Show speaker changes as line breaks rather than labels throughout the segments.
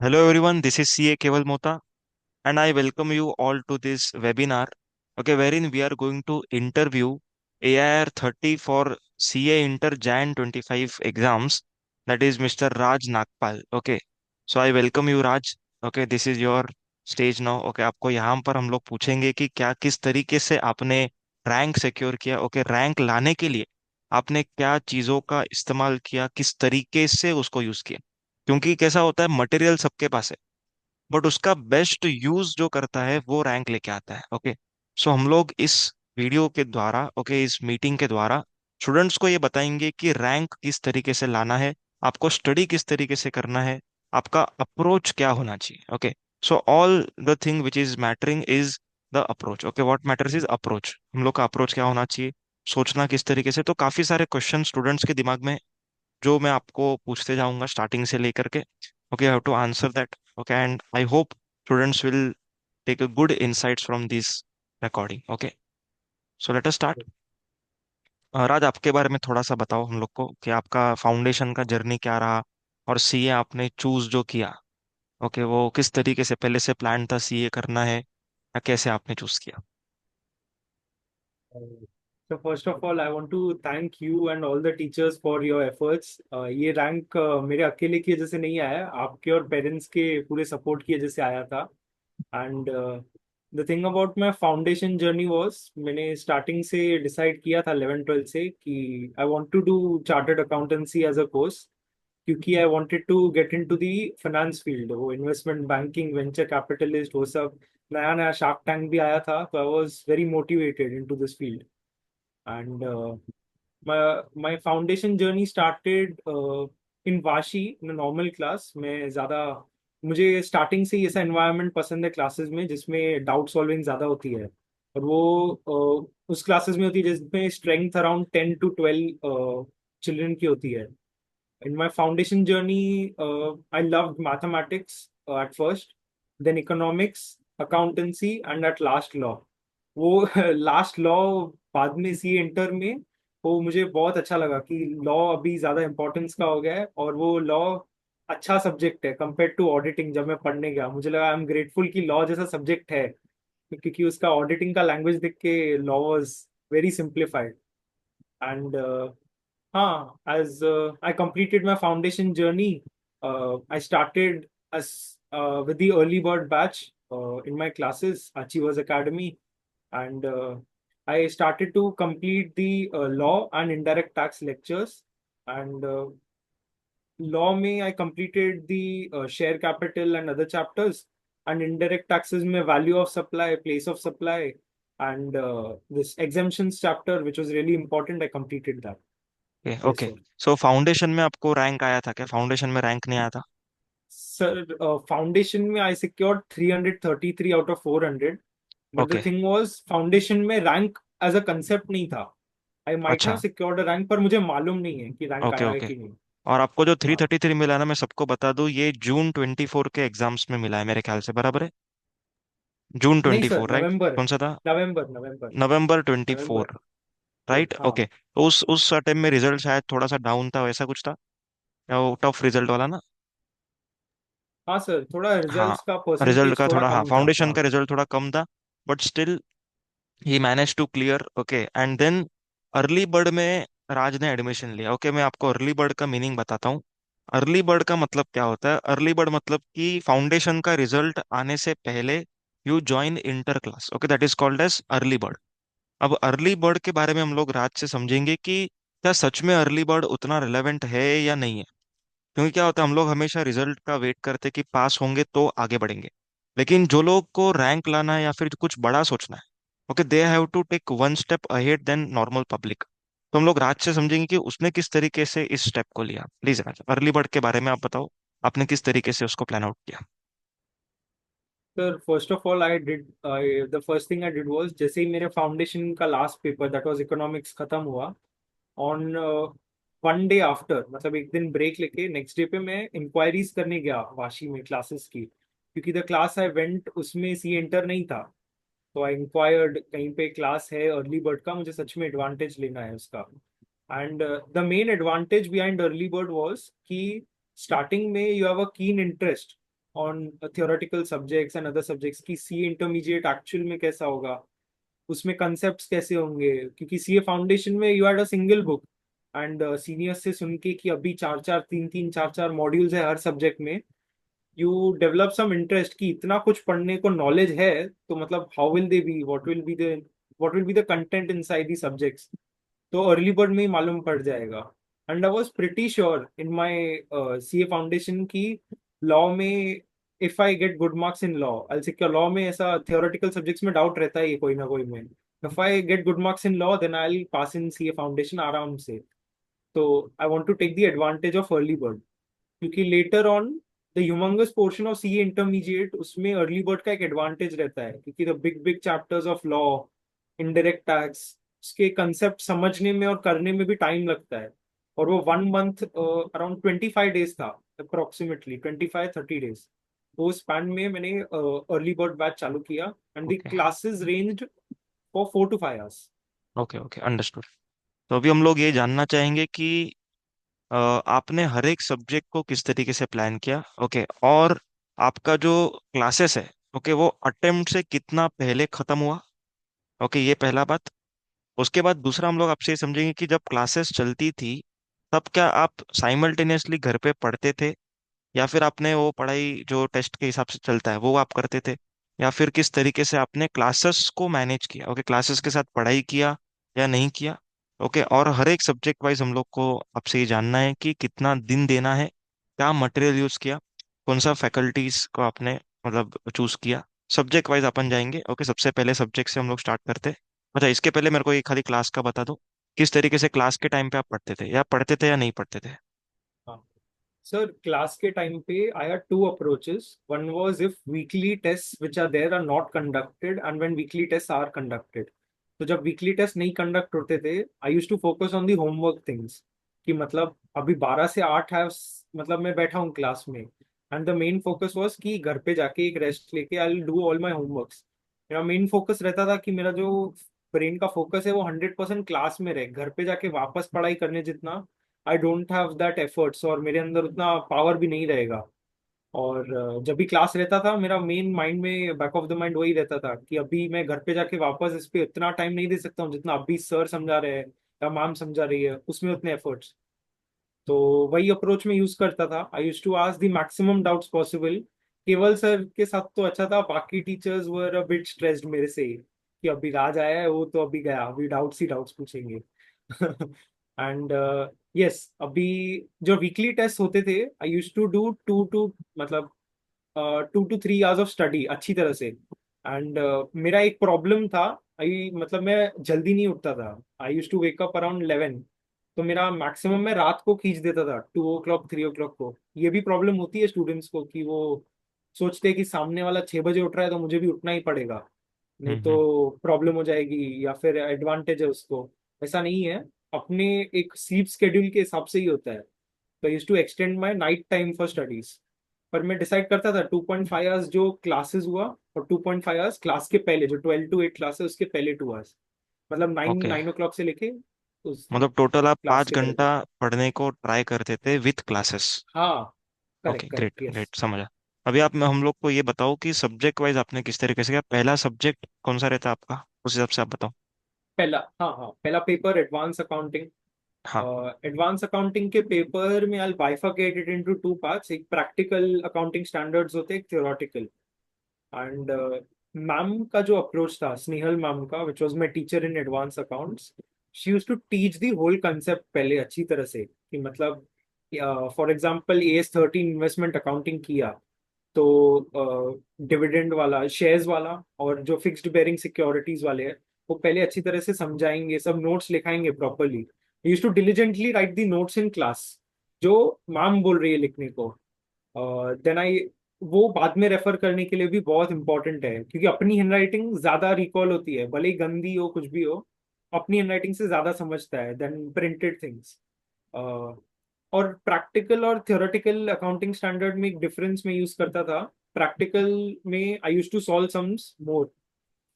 Hello everyone, this is CA Keval Mota and I welcome you all to this webinar, okay, wherein we are going to interview AIR 30 for CA Inter Jan 25 exams, that is Mr. Raj Nagpal, okay. So I welcome you Raj, okay, this is your stage now, okay, आपको यहाँ पर हम लोग पूछेंगे कि क्या किस तरीके से आपने रैंक सिक्योर किया, ओके, रैंक लाने के लिए आपने क्या चीज़ों का इस्तेमाल किया, किस तरीके से उसको यूज़ किया, क्योंकि कैसा होता है मटेरियल सबके पास है बट उसका बेस्ट यूज जो करता है वो रैंक लेके आता है, ओके। सो हम लोग इस वीडियो के द्वारा, ओके, इस मीटिंग के द्वारा स्टूडेंट्स को ये बताएंगे कि रैंक किस तरीके से लाना है, आपको स्टडी किस तरीके से करना है, आपका अप्रोच क्या होना चाहिए, okay. So all the thing which is mattering is the approach, okay, what matters is approach, हम लोग का अप्रोच क्या होना चाहिए, सोचना किस तरीके से। तो काफी सारे क्वेश्चन स्टूडेंट्स के दिमाग में जो मैं आपको पूछते जाऊंगा स्टार्टिंग से लेकर के, okay, have to answer that, okay, and I hope students will take a good insights from this recording, okay. So let us start. Raj, आपके बारे में थोड़ा सा बताओ हम लोग को कि आपका फाउंडेशन का जर्नी क्या रहा और सीए आपने चूज जो किया, ओके, वो किस तरीके से, पहले से प्लान था सीए करना है या कैसे आपने चूज किया।
So first of all, I want to thank you and all the teachers for your efforts. ये रैंक मेरे अकेले की वजह से नहीं आया, आपके और पेरेंट्स के पूरे सपोर्ट की वजह से आया था। And the thing about my foundation journey was, मैंने स्टार्टिंग से डिसाइड किया था 11th-12th से कि I want to do chartered accountancy as a course, क्योंकि I wanted to get into the finance field, वो इन्वेस्टमेंट बैंकिंग वेंचर कैपिटलिस्ट वो सब। नया नया शार्क टैंक भी आया था, तो I was very motivated into this field. And my foundation journey started in Vashi in a normal class. मैं ज़्यादा, मुझे स्टार्टिंग से ही ऐसा एनवायरनमेंट पसंद है क्लासेस में जिसमें डाउट सॉल्विंग ज़्यादा होती है, और वो उस क्लासेस में होती है जिसमें स्ट्रेंथ अराउंड 10 to 12 चिल्ड्रन की होती है। In my foundation journey, I loved mathematics at first, then economics, accountancy, and at last law. वो लास्ट लॉ बाद में सी इंटर में, वो मुझे बहुत अच्छा लगा कि लॉ अभी ज़्यादा इम्पोर्टेंस का हो गया है, और वो लॉ अच्छा सब्जेक्ट है कंपेयर टू ऑडिटिंग। जब मैं पढ़ने गया मुझे लगा आई एम ग्रेटफुल कि लॉ जैसा सब्जेक्ट है, क्योंकि उसका ऑडिटिंग का लैंग्वेज देख के law was very simplified. And as I completed my foundation journey, I started as with the early bird batch in my classes, Achievers Academy, and I started to complete the law and indirect tax lectures. And law में I completed the share capital and other chapters, and indirect taxes में value of supply, place of supply, and this exemptions chapter, which was really important. I completed that.
Okay
Yes,
okay.
sir.
So foundation में आपको rank आया था क्या, foundation में rank नहीं आया था।
Sir, foundation में I secured 333 out of 400. But the
okay,
thing was, foundation में rank as a concept नहीं था. I might have
अच्छा,
secured a rank, पर मुझे मालूम नहीं है कि rank
ओके
आया है
ओके।
कि नहीं.
और आपको जो थ्री
हाँ.
थर्टी थ्री मिला ना, मैं सबको बता दूं, ये जून 24 के एग्जाम्स में मिला है मेरे ख्याल से, बराबर है। जून
नहीं
ट्वेंटी
सर,
फोर राइट,
नवंबर,
कौन सा था।
नवंबर, नवंबर,
नवंबर 24,
नवंबर.
राइट,
हाँ.
ओके। तो उस टाइम में रिजल्ट शायद थोड़ा सा डाउन था, वैसा कुछ था, या वो टफ रिजल्ट वाला ना।
हाँ सर, थोड़ा
हाँ,
रिजल्ट्स का
रिजल्ट
परसेंटेज
का
थोड़ा
थोड़ा, हाँ,
कम था.
फाउंडेशन
हाँ.
का रिजल्ट थोड़ा कम था, but still he manage to clear, okay. And then early bird में राज ने एडमिशन लिया, ओके। मैं आपको अर्ली बर्ड का मीनिंग बताता हूँ। अर्ली बर्ड का मतलब क्या होता है, अर्ली बर्ड मतलब कि फाउंडेशन का रिजल्ट आने से पहले you join inter class, okay, that is called as early bird. अब अर्ली बर्ड के बारे में हम लोग राज से समझेंगे कि क्या सच में अर्ली बर्ड उतना रिलेवेंट है या नहीं है। क्योंकि क्या होता है, हम लोग हमेशा रिजल्ट का वेट करते हैं कि पास होंगे तो आगे बढ़ेंगे, लेकिन जो लोग को रैंक लाना है या फिर कुछ बड़ा सोचना है, okay, they have to take one step ahead than normal public. तो हम लोग राज से समझेंगे कि उसने किस तरीके से इस स्टेप को लिया। प्लीज राज, अर्ली बर्ड के बारे में आप बताओ, आपने किस तरीके से उसको प्लान आउट किया।
Sir, first of all I did, the first thing I did was, जैसे ही मेरे फाउंडेशन का last paper that was economics खत्म हुआ, ऑन वन डे आफ्टर, मतलब एक दिन ब्रेक लेके नेक्स्ट डे पे मैं इंक्वायरीज करने गया वाशी में क्लासेस की, क्योंकि द क्लास आई वेंट उसमें सी एंटर नहीं था। तो आई इंक्वायर्ड कहीं पे क्लास है अर्ली बर्ड का, मुझे सच में एडवांटेज लेना है उसका। And the main advantage behind early bird was कि स्टार्टिंग में you have a keen interest on theoretical subjects and other subjects की सीए इंटरमीडिएट एक्चुअल में कैसा होगा, उसमें कंसेप्ट्स कैसे होंगे, क्योंकि सीए फाउंडेशन में you had a single book and senior से सुन के कि अभी चार चार तीन तीन चार चार मॉड्यूल्स है हर सब्जेक्ट में, यू डेवलप सम इंटरेस्ट कि इतना कुछ पढ़ने को नॉलेज है, तो मतलब how will they B, what will be the content inside the subjects, तो अर्ली बर्ड में ही मालूम पड़ जाएगा। And I was pretty sure in my CA foundation की लॉ में, if I get good marks in law I secure, law में ऐसा theoretical subjects में डाउट रहता है ये कोई ना कोई में, if I get good marks in law then I pass in CA foundation आराम से। तो I want to take the advantage of early bird, क्योंकि later on the humongous portion of CA intermediate उसमें अर्ली बर्ड का एक advantage रहता है, क्योंकि the big big chapters of law, indirect tax, उसके कंसेप्ट समझने में और करने में भी टाइम लगता है। और वो 1 मंथ अराउंड 25 डेज था, अप्रोक्सीमेटली 25-30 डेज। वो स्पैन में मैंने अर्ली बर्ड बैच चालू किया and the
okay
classes ranged for 4 to 5 hours।
Okay okay, understood. तो अभी हम लोग ये जानना चाहेंगे कि आपने हर एक सब्जेक्ट को किस तरीके से प्लान किया, ओके, और आपका जो क्लासेस है, ओके, वो अटेम्प्ट से कितना पहले खत्म हुआ, ओके, ये पहला बात। उसके बाद दूसरा हम लोग आपसे ये समझेंगे कि जब क्लासेस चलती थी तब क्या आप साइमल्टेनियसली घर पे पढ़ते थे, या फिर आपने वो पढ़ाई जो टेस्ट के हिसाब से चलता है वो आप करते थे, या फिर किस तरीके से आपने क्लासेस को मैनेज किया, ओके, क्लासेस के साथ पढ़ाई किया या नहीं किया, ओके। और हर एक सब्जेक्ट वाइज हम लोग को आपसे ये जानना है कि कितना दिन देना है, क्या मटेरियल यूज किया, कौन सा फैकल्टीज को आपने मतलब चूज किया, सब्जेक्ट वाइज अपन जाएंगे, ओके। सबसे पहले सब्जेक्ट से हम लोग स्टार्ट करते हैं। अच्छा, इसके पहले मेरे को ये खाली क्लास का बता दो, किस तरीके से क्लास के टाइम पे आप पढ़ते थे या नहीं पढ़ते थे?
Sir, class के time पे I had two approaches. One was if weekly tests which are there are not conducted and when weekly tests are conducted. तो जब weekly tests नहीं conduct होते थे, I used to focus on the homework things. कि मतलब अभी 12 से 8 है, मतलब मैं बैठा हूँ क्लास में, and the main focus was कि घर पे जाके एक रेस्ट लेके I will do all my homeworks. मेरा मेन फोकस रहता था कि मेरा जो ब्रेन का फोकस है वो 100% क्लास में रहे, घर पे जाके वापस पढ़ाई करने जितना I don't have that efforts, और मेरे अंदर उतना पावर भी नहीं रहेगा। और जब भी क्लास रहता था मेरा मेन माइंड में बैक ऑफ द माइंड वही रहता था कि अभी मैं घर पे जाके वापस इस पे उतना टाइम नहीं दे सकता हूँ जितना अभी सर समझा रहे हैं या मैम समझा रही है, उसमें उतने एफर्ट्स। तो वही अप्रोच में यूज करता था। I use to ask the maximum doubts possible. केवल सर के साथ तो अच्छा था, बाकी teachers were a bit stressed मेरे से ही, कि अभी राज आया है वो तो अभी गया, अभी डाउट्स ही डाउट्स पूछेंगे। एंड यस, अभी जो वीकली टेस्ट होते थे आई यूज टू डू टू मतलब 2 to 3 hours ऑफ स्टडी अच्छी तरह से। एंड मेरा एक प्रॉब्लम था, आई मतलब मैं जल्दी नहीं उठता था। I use to wake up around 11, तो मेरा मैक्सिमम मैं रात को खींच देता था 2 o'clock 3 o'clock को। ये भी प्रॉब्लम होती है स्टूडेंट्स को कि वो सोचते हैं कि सामने वाला 6 बजे उठ रहा है तो मुझे भी उठना ही पड़ेगा, नहीं
हम्म।
तो प्रॉब्लम हो जाएगी या फिर एडवांटेज है उसको। ऐसा नहीं है, अपने एक स्लीप स्केड्यूल के हिसाब से ही होता है। तो use to extend my night time for studies. पर मैं डिसाइड करता था 2.5 आवर्स जो क्लासेस हुआ, और 2.5 आवर्स क्लास के पहले जो 12 to 8 क्लास है उसके पहले 2 आवर्स, मतलब नाइन
ओके,
नाइन ओ क्लॉक से लेके उस
मतलब टोटल आप
क्लास
पाँच
के पहले।
घंटा पढ़ने को ट्राई करते थे विथ क्लासेस।
हाँ,
okay,
correct correct,
great
yes.
Great, समझा। अभी आप हम लोग को ये बताओ कि सब्जेक्ट वाइज आपने किस तरीके से किया, पहला सब्जेक्ट कौन सा रहता है आपका, उस हिसाब से आप बताओ।
पहला, हाँ हाँ, पहला पेपर एडवांस अकाउंटिंग।
हाँ।
एडवांस अकाउंटिंग के पेपर में I bifurcate it into two parts, एक प्रैक्टिकल अकाउंटिंग स्टैंडर्ड्स होते हैं, एक थ्योरेटिकल। एंड मैम का जो अप्रोच था, स्नेहल मैम का, which was my teacher in advance accounts, she used to teach the whole concept पहले अच्छी तरह से, कि मतलब for example AS 13 investment accounting किया, तो डिविडेंड वाला, शेयर्स वाला, और जो फिक्स्ड बेयरिंग सिक्योरिटीज वाले हैं, वो पहले अच्छी तरह से समझाएंगे, सब नोट्स लिखाएंगे properly. Used to diligently write the notes in class, जो मैम बोल रही है लिखने को। देन आई, वो बाद में रेफर करने के लिए भी बहुत इंपॉर्टेंट है, क्योंकि अपनी हैंडराइटिंग ज्यादा रिकॉल होती है, भले ही गंदी हो कुछ भी हो, अपनी हैंडराइटिंग से ज्यादा समझता है देन प्रिंटेड थिंग्स। और प्रैक्टिकल और थियोरेटिकल अकाउंटिंग स्टैंडर्ड में एक डिफरेंस में यूज करता था। प्रैक्टिकल में I use to solve sums more,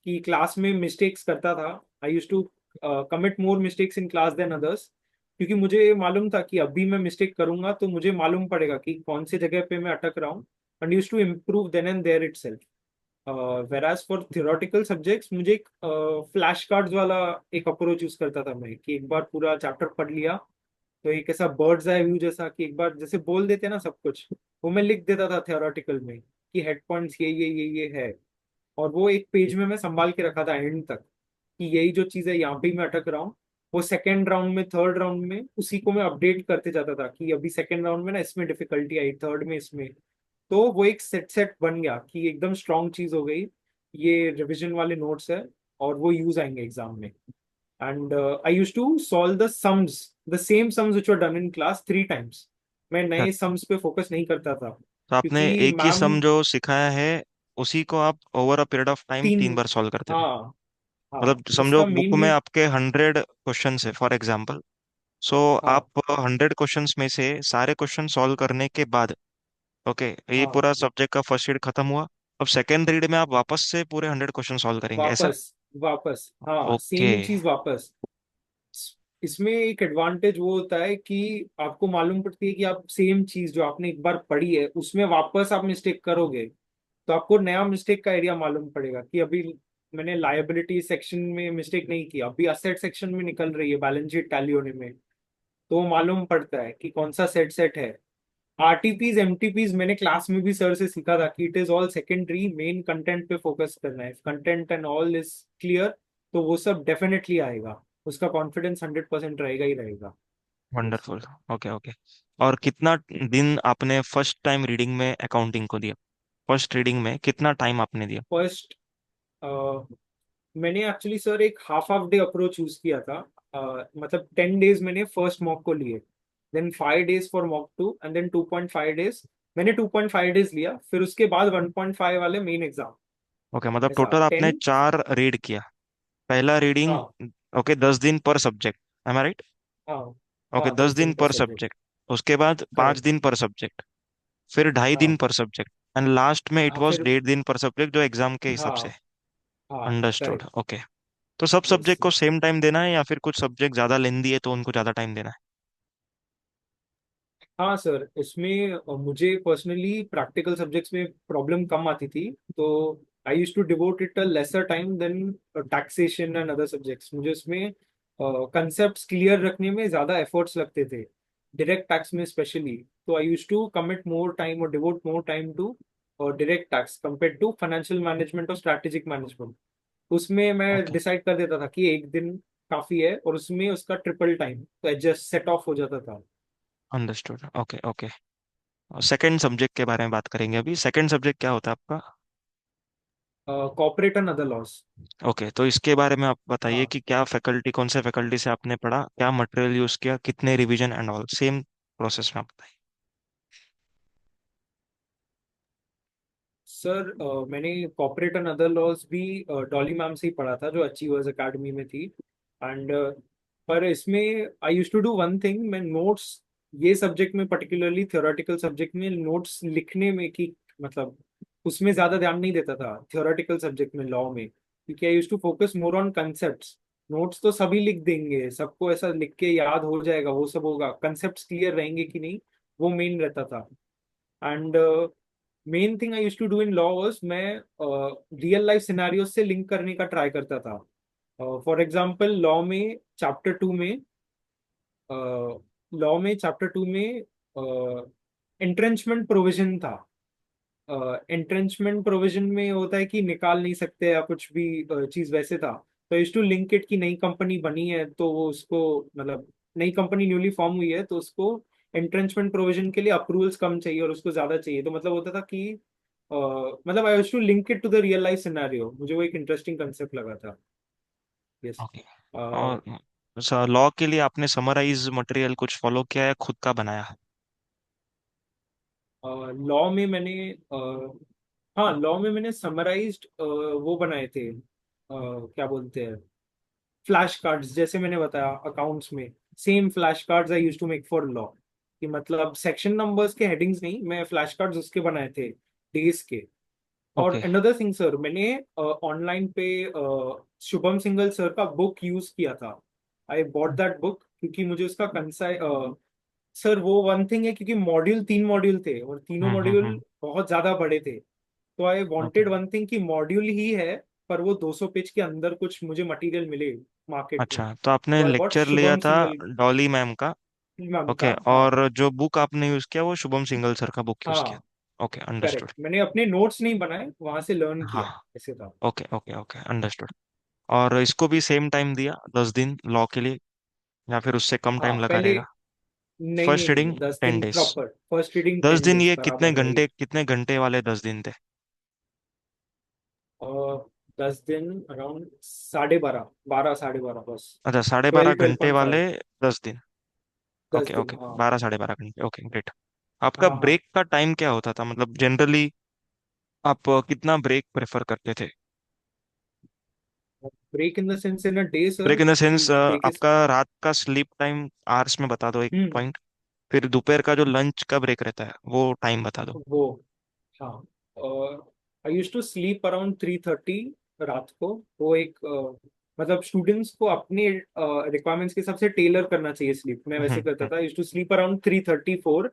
कि क्लास में मिस्टेक्स करता था। I use to commit more mistakes in class than others, क्योंकि मुझे मालूम था कि अभी मैं मिस्टेक करूंगा तो मुझे मालूम पड़ेगा कि कौन सी जगह पे मैं अटक रहा हूँ, and used to improve then and there itself. Whereas for theoretical subjects मुझे एक फ्लैश कार्ड्स वाला एक अप्रोच यूज करता था मैं, कि एक बार पूरा चैप्टर पढ़ लिया तो एक ऐसा बर्ड्स आई व्यू जैसा, कि एक बार जैसे बोल देते हैं ना सब कुछ, वो मैं लिख देता था थियोरेटिकल में कि हेड पॉइंट्स ये है, और वो एक पेज में मैं संभाल के रखा था एंड तक, कि यही जो चीज है यहाँ पे मैं अटक रहा हूँ। वो सेकेंड राउंड में, थर्ड राउंड में उसी को मैं अपडेट करते जाता था, कि अभी सेकेंड राउंड में ना इसमें डिफिकल्टी आई, थर्ड में इसमें। तो वो एक सेट सेट बन गया कि एकदम स्ट्रांग चीज हो गई, ये रिवीजन वाले नोट्स है और वो यूज आएंगे एग्जाम में। And I use to solve the same sums which were done in class 3 times. मैं
अच्छा,
नए सम्स पे फोकस नहीं करता था,
तो आपने
क्योंकि
एक ही
मैम
सम जो सिखाया है उसी को आप over a period of time
तीन,
3 बार सॉल्व करते थे?
हाँ हाँ,
मतलब समझो
उसका
बुक में
मेनली,
आपके 100 क्वेश्चन है फॉर एग्जाम्पल। सो
हाँ
आप 100 क्वेश्चंस में से सारे क्वेश्चन सॉल्व करने के बाद, ओके, ये
हाँ,
पूरा सब्जेक्ट का फर्स्ट रीड खत्म हुआ। अब सेकेंड रीड में आप वापस से पूरे 100 क्वेश्चन सॉल्व करेंगे, ऐसा?
वापस वापस, हाँ
ओके।
सेम ही चीज वापस। इसमें एक एडवांटेज वो होता है कि आपको मालूम पड़ती है कि आप सेम चीज जो आपने एक बार पढ़ी है उसमें वापस आप मिस्टेक करोगे, तो आपको नया मिस्टेक का एरिया मालूम पड़ेगा, कि अभी मैंने लायबिलिटी सेक्शन में मिस्टेक नहीं किया, अभी असेट सेक्शन में निकल रही है बैलेंस शीट टैली होने में, तो वो मालूम पड़ता है कि कौन सा सेट सेट है। आरटीपीज एमटीपीज मैंने क्लास में भी सर से सीखा था, कि it is all secondary, main content पे फोकस करना है, content and all is clear, तो वो सब डेफिनेटली आएगा, उसका कॉन्फिडेंस 100% रहेगा ही रहेगा। यस।
वंडरफुल। Okay okay. और कितना दिन आपने फर्स्ट टाइम रीडिंग में अकाउंटिंग को दिया? फर्स्ट रीडिंग में कितना टाइम आपने दिया?
फर्स्ट मैंने एक्चुअली सर एक half half day approach use किया था। मतलब 10 डेज मैंने फर्स्ट मॉक को लिए, then 5 days for mock two, and then 2.5 days. मैंने 2.5 डेज लिया, फिर उसके बाद 1.5 वाले मेन एग्जाम।
ओके, मतलब
ऐसा
टोटल आपने
10,
4 रीड किया। पहला रीडिंग,
हाँ
ओके, 10 दिन पर सब्जेक्ट, एम आई राइट?
हाँ
ओके,
हाँ,
दस
10 दिन
दिन
पर
पर
सब्जेक्ट।
सब्जेक्ट। उसके बाद पाँच
करेक्ट।
दिन पर सब्जेक्ट, फिर 2.5 दिन
हाँ
पर सब्जेक्ट, एंड लास्ट में इट
हाँ,
वाज
फिर
1.5 दिन पर सब्जेक्ट जो एग्जाम के हिसाब से।
हाँ हाँ,
अंडरस्टूड।
करेक्ट।
ओके। तो सब
यस
सब्जेक्ट को
यस।
सेम टाइम देना है या फिर कुछ सब्जेक्ट ज्यादा लेंदी है तो उनको ज्यादा टाइम देना
हाँ सर, इसमें मुझे पर्सनली प्रैक्टिकल सब्जेक्ट्स में प्रॉब्लम कम आती थी, तो I use to devote it a lesser time than taxation and other subjects. मुझे इसमें कंसेप्ट्स क्लियर रखने में ज़्यादा एफर्ट्स लगते थे, डायरेक्ट टैक्स में स्पेशली। तो I use to commit more time और devote more time to direct tax compare to financial management और स्ट्रैटेजिक मैनेजमेंट। उसमें मैं
है?
डिसाइड कर देता था कि एक दिन काफ़ी है, और उसमें उसका ट्रिपल टाइम तो एडजस्ट सेट ऑफ हो जाता था।
Understood. Okay okay. Second subject के बारे में बात करेंगे अभी। सेकंड सब्जेक्ट क्या होता है आपका?
Corporate and other loss.
Okay, तो इसके बारे में आप बताइए
हाँ
कि क्या फैकल्टी, कौन से फैकल्टी से आपने पढ़ा, क्या मटेरियल यूज किया, कितने revision and all, same process में आप बताइए।
सर, मैंने कॉपरेट एंड अदर लॉज भी डॉली मैम से ही पढ़ा था, जो अचीवर्स एकेडमी में थी। एंड पर इसमें I use to do one thing, मैं नोट्स, ये सब्जेक्ट में पर्टिकुलरली थियोरेटिकल सब्जेक्ट में नोट्स लिखने में, कि मतलब उसमें ज्यादा ध्यान नहीं देता था थियोरेटिकल सब्जेक्ट में, लॉ में, क्योंकि I use to focus more on concept. Notes तो सभी लिख देंगे, सबको ऐसा लिख के याद हो जाएगा, वो सब होगा, कंसेप्ट क्लियर रहेंगे कि नहीं, वो मेन रहता था। And main thing I use to do in law was, मैं रियल लाइफ सिनेरियो से लिंक करने का ट्राई करता था। फॉर एग्जांपल लॉ में एंट्रेंचमेंट प्रोविजन था। एंट्रेंचमेंट प्रोविजन में होता है कि निकाल नहीं सकते या कुछ भी चीज वैसे था। तो यूज टू लिंक इट कि नई कंपनी बनी है तो वो उसको, मतलब नई कंपनी न्यूली फॉर्म हुई है तो उसको एंट्रेंचमेंट प्रोविजन के लिए अप्रूवल्स कम चाहिए और उसको ज्यादा चाहिए, तो मतलब होता था कि मतलब I use to link it to the real life scenario, मुझे वो एक इंटरेस्टिंग कंसेप्ट लगा था। यस।
ओके। और लॉ के लिए आपने समराइज मटेरियल कुछ फॉलो किया है, खुद का बनाया?
लॉ में मैंने हाँ, लॉ में मैंने समराइज्ड वो बनाए थे, क्या बोलते हैं, फ्लैश कार्ड्स, जैसे मैंने बताया अकाउंट्स में, same flash cards I use to make for law, कि मतलब सेक्शन नंबर्स के हेडिंग्स नहीं, मैं फ्लैश कार्ड्स उसके बनाए थे, डेज के। और
ओके
अनदर थिंग सर, मैंने ऑनलाइन पे शुभम सिंगल सर का बुक यूज किया था। आई बॉट दैट बुक क्योंकि मुझे उसका सर वो वन थिंग है, क्योंकि मॉड्यूल 3 मॉड्यूल थे और तीनों मॉड्यूल
हम्म।
बहुत ज्यादा बड़े थे। तो आई
ओके।
वांटेड वन थिंग कि मॉड्यूल ही है, पर वो 200 पेज के अंदर कुछ मुझे मटेरियल मिले मार्केट में।
अच्छा, तो आपने
तो आई बॉट
लेक्चर लिया
शुभम
था
सिंगल
डॉली मैम का।
मैम का।
ओके,
हाँ
और जो बुक आपने यूज किया वो शुभम सिंगल सर का बुक यूज किया।
हाँ
ओके, अंडरस्टूड।
करेक्ट, मैंने अपने नोट्स नहीं बनाए, वहां से लर्न
हाँ।
किया, ऐसे था।
Okay okay okay, understood. और इसको भी सेम टाइम दिया, 10 दिन लॉ के लिए, या फिर उससे कम
हाँ
टाइम लगा
पहले,
रहेगा?
नहीं
फर्स्ट
नहीं नहीं,
रीडिंग
10 दिन
10 डेज।
प्रॉपर, फर्स्ट रीडिंग
दस
टेन
दिन
डेज
ये कितने
बराबर वही।
घंटे, कितने घंटे वाले 10 दिन थे?
और 10 दिन अराउंड 12:30, 12 साढ़े 12 बस।
अच्छा, 12.5 घंटे
12, 12.5।
वाले 10 दिन।
दस
ओके
दिन
ओके,
हाँ।
12 साढ़े 12 घंटे, ओके ग्रेट। आपका
हाँ हाँ।
ब्रेक का टाइम क्या होता था, मतलब जनरली आप कितना ब्रेक प्रेफर करते थे?
Break in the sense in a day
break
sir,
in the
कि
सेंस,
डे के।
आपका रात का स्लीप टाइम आवर्स में बता दो एक
हम्म।
पॉइंट। फिर दोपहर का जो लंच का ब्रेक रहता है वो टाइम बता दो।
वो हाँ, आई यूज टू स्लीप अराउंड 3:30 रात को। वो एक मतलब स्टूडेंट्स को अपने रिक्वायरमेंट्स के हिसाब से टेलर करना चाहिए स्लीप, मैं वैसे करता
हम्म।
था। यूज टू स्लीप अराउंड 3:34,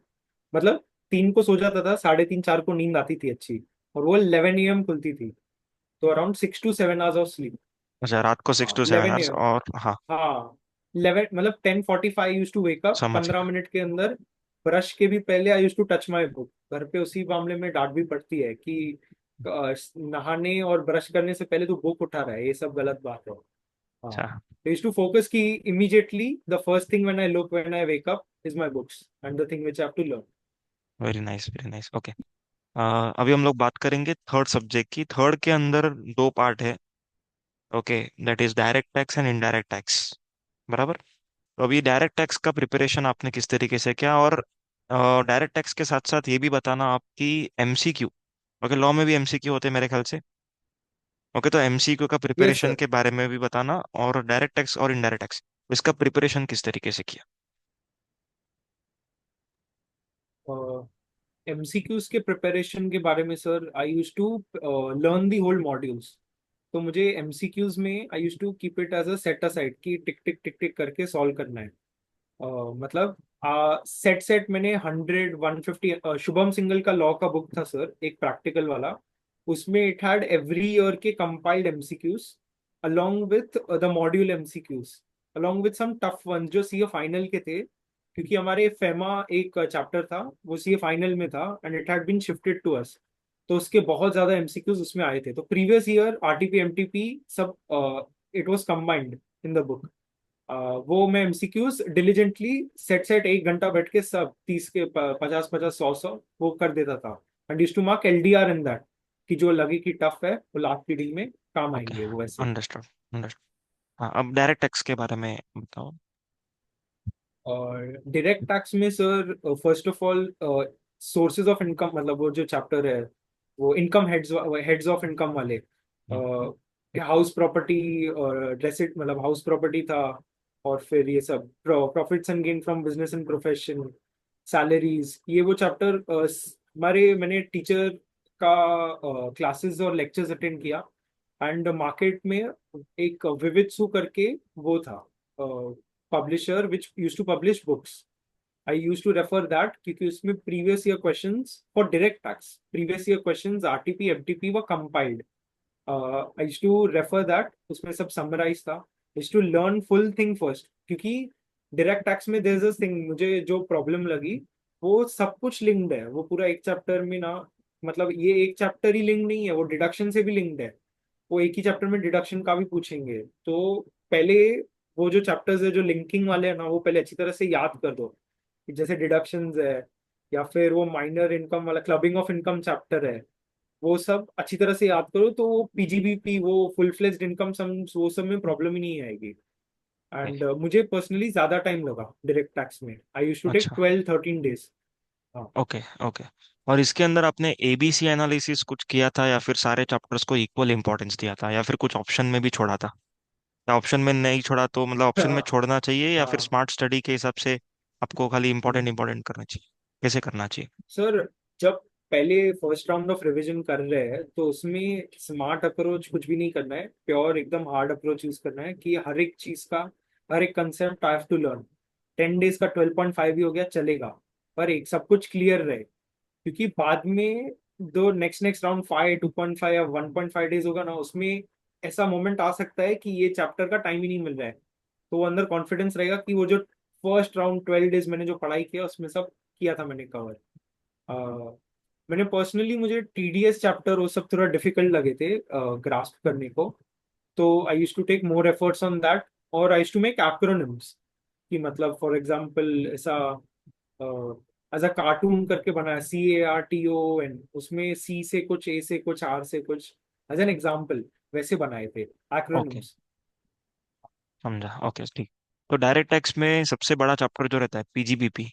मतलब 3 को सो जाता था, 3:30 4 को नींद आती थी अच्छी, और वो 11 AM खुलती थी। तो around 6 to 7 hours of sleep.
अच्छा, रात को सिक्स
हाँ
टू सेवन
11
आवर्स
AM।
और हाँ।
हाँ 11 मतलब 10:45 यूज टू वेक अप,
समझ
पंद्रह
गया।
मिनट के अंदर। ब्रश के भी पहले I use to touch my book. घर पे उसी मामले में डांट भी पड़ती है कि नहाने और ब्रश करने से पहले तो बुक उठा रहा है, ये सब गलत बात है। हाँ,
अच्छा,
यूज टू फोकस की immediately the first thing when I look when I wake up is my books and the thing which I have to learn.
Very nice very nice, okay. अभी हम लोग बात करेंगे थर्ड सब्जेक्ट की। Third के अंदर दो पार्ट है। Okay, that is direct tax and indirect tax, बराबर? तो अभी डायरेक्ट टैक्स का प्रिपरेशन आपने किस तरीके से किया, और डायरेक्ट टैक्स के साथ साथ ये भी बताना आपकी एमसीक्यू। ओके, लॉ में भी एमसीक्यू होते हैं मेरे ख्याल से। ओके, तो एमसीक्यू का
यस
प्रिपरेशन
सर।
के बारे में भी बताना, और डायरेक्ट टैक्स और इनडायरेक्ट टैक्स इसका प्रिपरेशन किस तरीके से किया?
एमसीक्यूज के प्रिपरेशन के बारे में sir, I use to learn the whole modules. तो मुझे एमसीक्यूज में I use to keep it as a set aside कि टिक टिक टिक टिक करके सॉल्व करना है। मतलब सेट सेट मैंने 100 150, शुभम सिंगल का लॉ का बुक था सर, एक प्रैक्टिकल वाला। उसमें इट हैड एवरी ईयर के compiled MCQs along with the module MCQs, along with some tough ones जो सीए फाइनल के थे, क्योंकि हमारे फेमा एक चैप्टर था वो सीए फाइनल में था and it had been shifted to us. तो उसके बहुत ज्यादा एमसीक्यूज उसमें आए थे, तो प्रीवियस ईयर आरटीपी एमटीपी सब it was combined in the book. वो मैं एमसीक्यूज डिलीजेंटली सेट सेट 1 घंटा बैठ के सब 30 के 50 50 100 वो कर देता था। And use to mark LDR in that, कि जो लगे कि टफ है वो लास्ट रीडिंग में काम
ओके,
आएंगे वो वैसे।
Understood understood. हाँ, अब डायरेक्ट टैक्स के बारे में बताओ।
और डायरेक्ट टैक्स में sir, first of all sources of income, मतलब वो जो चैप्टर है वो income heads heads of income वाले।
हम्म।
हाउस प्रॉपर्टी और रेसिट, मतलब हाउस प्रॉपर्टी था। और फिर ये सब profits and gain from business and profession, salaries, ये वो चैप्टर हमारे, मैंने टीचर का क्लासेस और लेक्चर्स अटेंड किया। एंड मार्केट में एक विवित्सु करके वो था publisher which used to publish books. I use to refer that क्योंकि उसमें previous year questions for direct tax, previous year questions RTP MTP व compiled. I use to refer that, उसमें सब समराइज था। Used to learn full thing first, क्योंकि direct tax में there is a thing मुझे जो प्रॉब्लम लगी, वो सब कुछ लिंक्ड है, वो पूरा एक चैप्टर में ना, मतलब ये एक चैप्टर ही लिंक नहीं है, वो डिडक्शन से भी लिंक्ड है। वो एक ही चैप्टर में डिडक्शन का भी पूछेंगे, तो पहले वो जो चैप्टर्स है जो लिंकिंग वाले हैं ना, वो पहले अच्छी तरह से याद कर दो, कि जैसे डिडक्शंस है, या फिर वो माइनर इनकम वाला क्लबिंग ऑफ इनकम चैप्टर है, वो सब अच्छी तरह से याद करो, तो वो पीजीबीपी वो फुल फ्लेज्ड इनकम सम्स वो सब में प्रॉब्लम ही नहीं आएगी। एंड मुझे पर्सनली ज्यादा टाइम लगा डायरेक्ट टैक्स में, आई यूज टू टेक
अच्छा,
12 13 days। हाँ।
Okay okay. और इसके अंदर आपने एबीसी एनालिसिस कुछ किया था, या फिर सारे चैप्टर्स को इक्वल इंपॉर्टेंस दिया था, या फिर कुछ ऑप्शन में भी छोड़ा था? या ऑप्शन में नहीं छोड़ा तो मतलब ऑप्शन में छोड़ना चाहिए, या फिर
हाँ
स्मार्ट स्टडी के हिसाब से आपको खाली इंपॉर्टेंट इंपॉर्टेंट करना चाहिए? कैसे करना चाहिए?
सर, जब पहले फर्स्ट राउंड ऑफ रिवीजन कर रहे हैं तो उसमें स्मार्ट अप्रोच कुछ भी नहीं करना है, प्योर एकदम हार्ड अप्रोच यूज करना है कि हर एक चीज का, हर एक concept I have to learn. 10 days का 12.5 भी हो गया चलेगा, पर एक सब कुछ क्लियर रहे। क्योंकि बाद में दो नेक्स्ट नेक्स्ट राउंड 5, 2.5 या 1.5 डेज होगा ना, उसमें ऐसा मोमेंट आ सकता है कि ये चैप्टर का टाइम ही नहीं मिल रहा है। तो वो अंदर कॉन्फिडेंस रहेगा कि वो जो फर्स्ट राउंड 12 डेज मैंने जो पढ़ाई किया उसमें सब किया था मैंने कवर। मैंने पर्सनली, मुझे टीडीएस चैप्टर वो सब थोड़ा डिफिकल्ट लगे थे ग्रास्प करने को। तो I use to take more efforts on that. और I use to make acronyms, कि मतलब फॉर एग्जांपल ऐसा एज अ कार्टून करके बनाया, CARTON, उसमें सी से कुछ, ए से कुछ, आर से कुछ, एज एन एग्जाम्पल वैसे बनाए थे
ओके,
एक्रोनिम्स।
समझा। ओके, ठीक। तो डायरेक्ट टैक्स में सबसे बड़ा चैप्टर जो रहता है पीजीबीपी।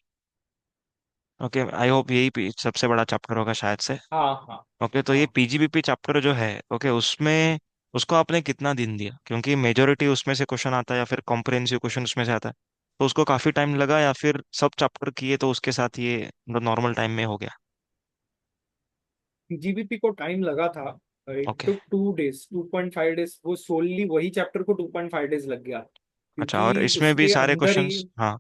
ओके, आई होप यही सबसे बड़ा चैप्टर होगा शायद से।
हाँ हाँ
ओके, तो ये
हाँ।
पीजीबीपी चैप्टर जो है, ओके, उसमें उसको आपने कितना दिन दिया? क्योंकि मेजोरिटी उसमें से क्वेश्चन आता है या फिर कॉम्प्रिहेंसिव क्वेश्चन उसमें से आता है, तो उसको काफी टाइम लगा या फिर सब चैप्टर किए तो उसके साथ ये नॉर्मल टाइम में हो गया?
जीबीपी को टाइम लगा था। It
okay.
Took 2 days, 2.5 days, वो सोलली वही चैप्टर को 2.5 डेज लग गया।
अच्छा, और
क्योंकि
इसमें भी
उसके
सारे
अंदर ही,
क्वेश्चंस? हाँ।